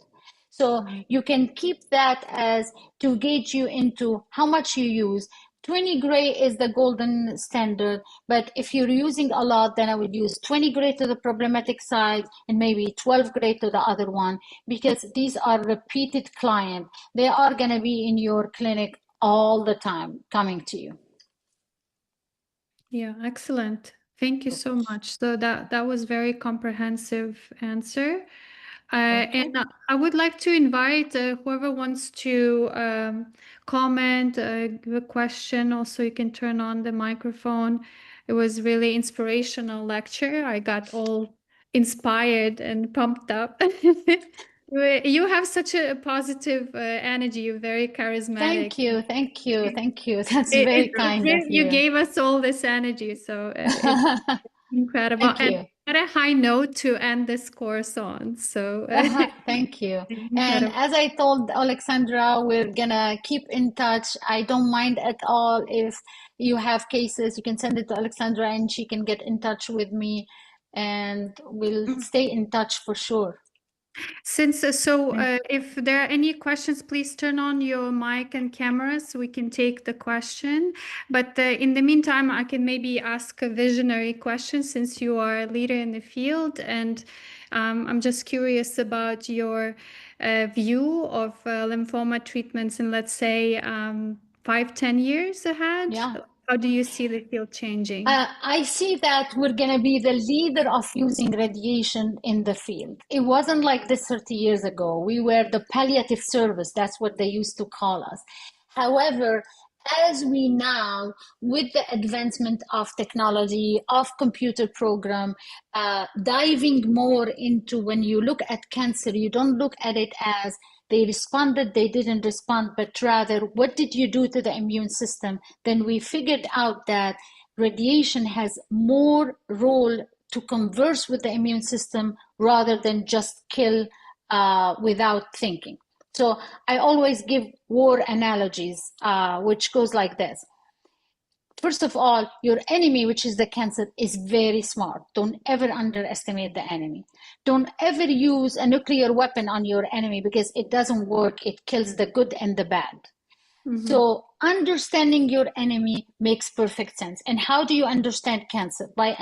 So you can keep that as to gauge you into how much you use. 20 gray is the golden standard, but if you're using a lot, then I would use 20 gray to the problematic side and maybe 12 gray to the other one, because these are repeated clients. They are going to be in your clinic all the time coming to you. Yeah, excellent. Thank you so much. So that was very comprehensive answer. And I would like to invite whoever wants to comment, give a question. Also, you can turn on the microphone. It was really inspirational lecture. I got all inspired and pumped up. You have such a positive energy. You're very charismatic. Thank you. That's very kind of You you. gave us all this energy, so it's incredible. Thank And you. at a high note to end this course on. So Thank you. And incredible. as I told Alexandra, we're gonna keep in touch. I don't mind at all if you have cases, you can send it to Alexandra and she can get in touch with me, and we'll stay in touch for sure. Since if there are any questions, please turn on your mic and camera so we can take the question. But in the meantime, I can maybe ask a visionary question, since you are a leader in the field, and I'm just curious about your view of lymphoma treatments in, let's say, 5-10 years ahead. Yeah. How do you see the field changing? I see that we're going to be the leader of using radiation in the field. It wasn't like this 30 years ago. We were the palliative service. That's what they used to call us. However, as we now, with the advancement of technology, of computer program, diving more into, when you look at cancer, you don't look at it as they responded, they didn't respond, but rather, what did you do to the immune system? Then we figured out that radiation has more role to converse with the immune system rather than just kill without thinking. So I always give war analogies, which goes like this. First of all, your enemy, which is the cancer, is very smart. Don't ever underestimate the enemy. Don't ever use a nuclear weapon on your enemy, because it doesn't work. It kills the good and the bad. So understanding your enemy makes perfect sense. And how do you understand cancer? By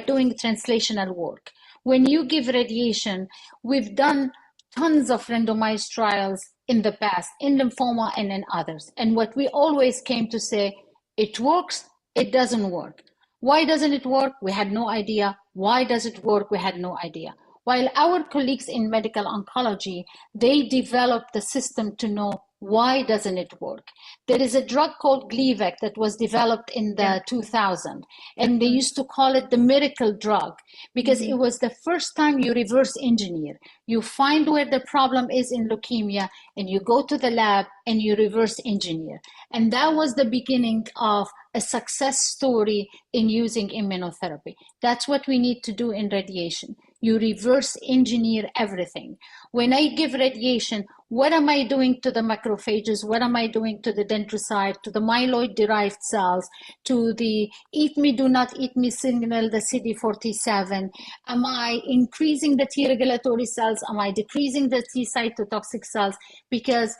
doing translational work. When you give radiation, we've done tons of randomized trials in the past, in lymphoma and in others. And what we always came to say, it works, it doesn't work. Why doesn't it work? We had no idea. Why does it work? We had no idea. While our colleagues in medical oncology, they developed the system to know why doesn't it work. There is a drug called Gleevec that was developed in the 2000, and they used to call it the miracle drug, because it was the first time you reverse engineer. You find where the problem is in leukemia, and you go to the lab and you reverse engineer. And that was the beginning of a success story in using immunotherapy. That's what we need to do in radiation. You reverse engineer everything. When I give radiation, what am I doing to the macrophages? What am I doing to the dendrocyte, to the myeloid-derived cells, to the eat me, do not eat me signal, the CD47? Am I increasing the T regulatory cells? Am I decreasing the T cytotoxic cells? Because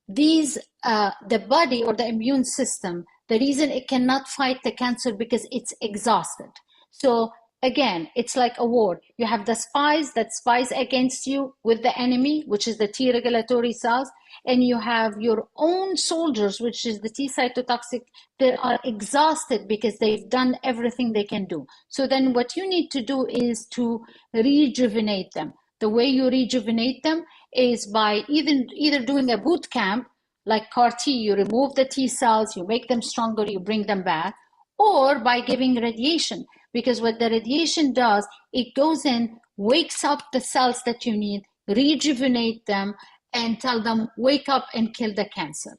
these, the body or the immune system, the reason it cannot fight the cancer because it's exhausted. So again, it's like a war. You have the spies that spies against you with the enemy, which is the T regulatory cells, and you have your own soldiers, which is the T cytotoxic, that are exhausted because they've done everything they can do. So then what you need to do is to rejuvenate them. The way you rejuvenate them is by either doing a boot camp, like CAR T, you remove the T cells, you make them stronger, you bring them back, or by giving radiation. Because what the radiation does, it goes in, wakes up the cells that you need, rejuvenate them, and tell them, wake up and kill the cancer.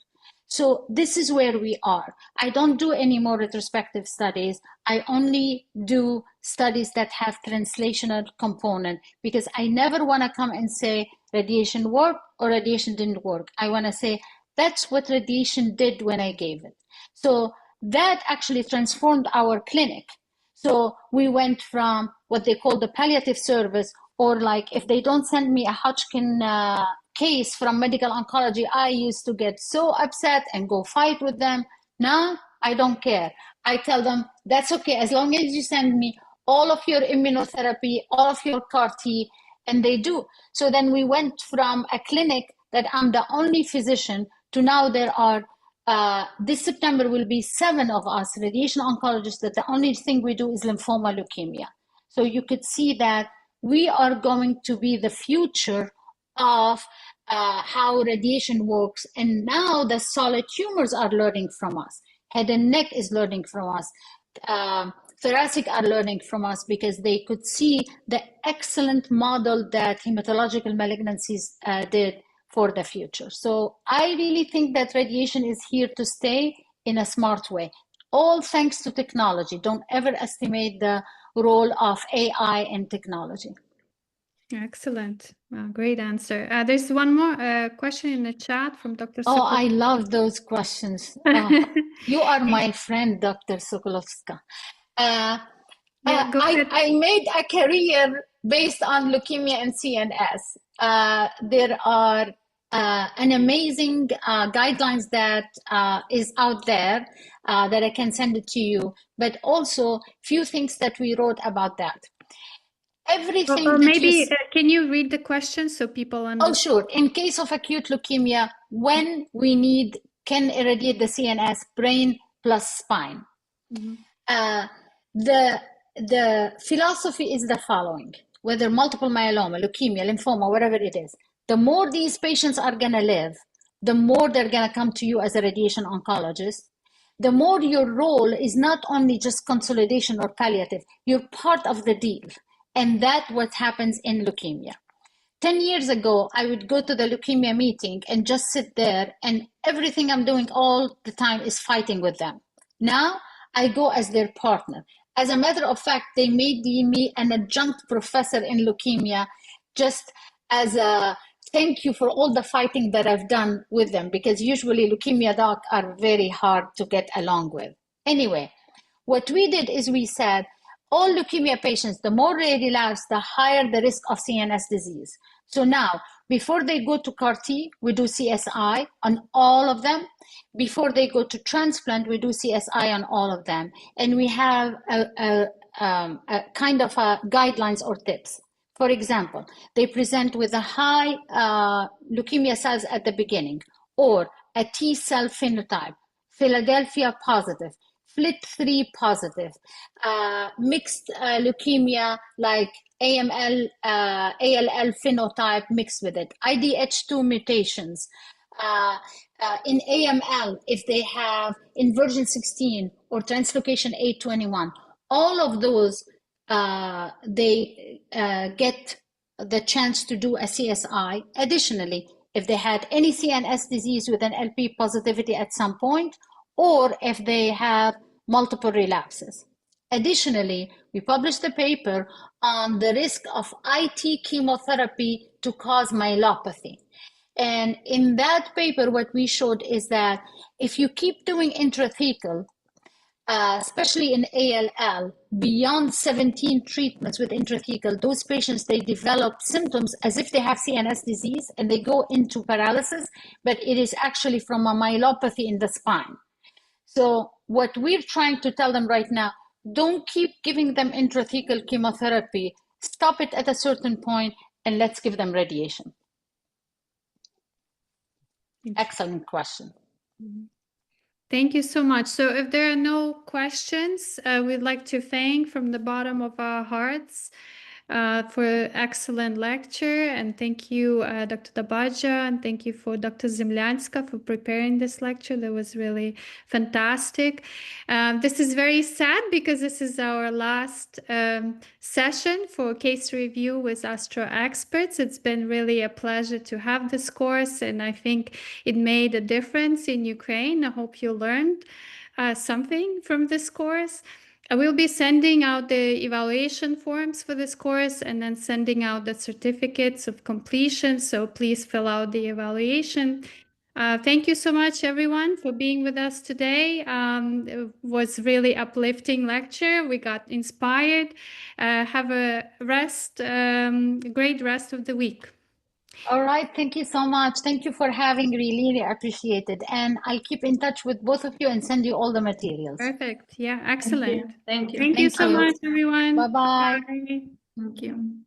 So this is where we are. I don't do any more retrospective studies. I only do studies that have translational component, because I never want to come and say radiation worked or radiation didn't work. I want to say that's what radiation did when I gave it. So that actually transformed our clinic. So we went from what they call the palliative service, or like if they don't send me a Hodgkin case from medical oncology, I used to get so upset and go fight with them. Now I don't care. I tell them, that's okay, as long as you send me all of your immunotherapy, all of your CAR T, and they do. So then we went from a clinic that I'm the only physician to now there are this September will be 7 of us radiation oncologists that the only thing we do is lymphoma leukemia. So you could see that we are going to be the future of how radiation works. And now the solid tumors are learning from us. Head and neck is learning from us. Thoracic are learning from us because they could see the excellent model that hematological malignancies did for the future. So I really think that radiation is here to stay in a smart way, all thanks to technology. Don't ever estimate the role of AI and technology. Excellent. Wow, great answer. There's one more question in the chat from Dr. Oh, Sokolowska. I love those questions. You are my friend, Dr. Sokolowska. Yeah, go ahead. I made a career based on leukemia and CNS. There are an amazing guidelines that is out there that I can send it to you, but also few things that we wrote about that. Everything Or that maybe can you read the question so people understand? Oh, sure. In case of acute leukemia, when we can irradiate the CNS, brain plus spine. Mm-hmm. The philosophy is the following: whether multiple myeloma, leukemia, lymphoma, whatever it is, the more these patients are going to live, the more they're going to come to you as a radiation oncologist. The more your role is not only just consolidation or palliative, you're part of the deal. And that's what happens in leukemia. 10 years ago, I would go to the leukemia meeting and just sit there, and everything I'm doing all the time is fighting with them. Now I go as their partner. As a matter of fact, they made me an adjunct professor in leukemia just as a thank you for all the fighting that I've done with them, because usually leukemia docs are very hard to get along with. Anyway, what we did is we said, all leukemia patients, the more they relapse, the higher the risk of CNS disease. So now, before they go to CAR T, we do CSI on all of them. Before they go to transplant, we do CSI on all of them. And we have a kind of guidelines or tips. For example, they present with a high leukemia cells at the beginning, or a T cell phenotype, Philadelphia positive, FLT3 positive, mixed leukemia like AML, ALL phenotype mixed with it, IDH2 mutations. In AML, if they have inversion 16 or translocation 821, all of those, they get the chance to do a CSI. Additionally, if they had any CNS disease with an LP positivity at some point, or if they have multiple relapses. Additionally, we published a paper on the risk of IT chemotherapy to cause myelopathy. And in that paper, what we showed is that if you keep doing intrathecal, especially in ALL, beyond 17 treatments with intrathecal, those patients, they develop symptoms as if they have CNS disease and they go into paralysis, but it is actually from a myelopathy in the spine. So what we're trying to tell them right now, Don't keep giving them intrathecal chemotherapy. Stop it at a certain point and let's give them radiation. Excellent question. Thank you so much. So if there are no questions, we'd like to thank from the bottom of our hearts for excellent lecture. And thank you, Dr. Dabaja, and thank you for Dr. Zemlianska for preparing this lecture. That was really fantastic. This is very sad because this is our last session for case review with ASTRO experts. It's been really a pleasure to have this course, and I think it made a difference in Ukraine. I hope you learned something from this course. I will be sending out the evaluation forms for this course and then sending out the certificates of completion. So please fill out the evaluation. Thank you so much, everyone, for being with us today. It was really uplifting lecture. We got inspired. Have a great rest of the week. All right, thank you so much. Thank you for having me, really appreciate it. And I'll keep in touch with both of you and send you all the materials. Perfect. Yeah, excellent. Thank you. Thank you so much, everyone. Bye-bye. Bye. Thank you.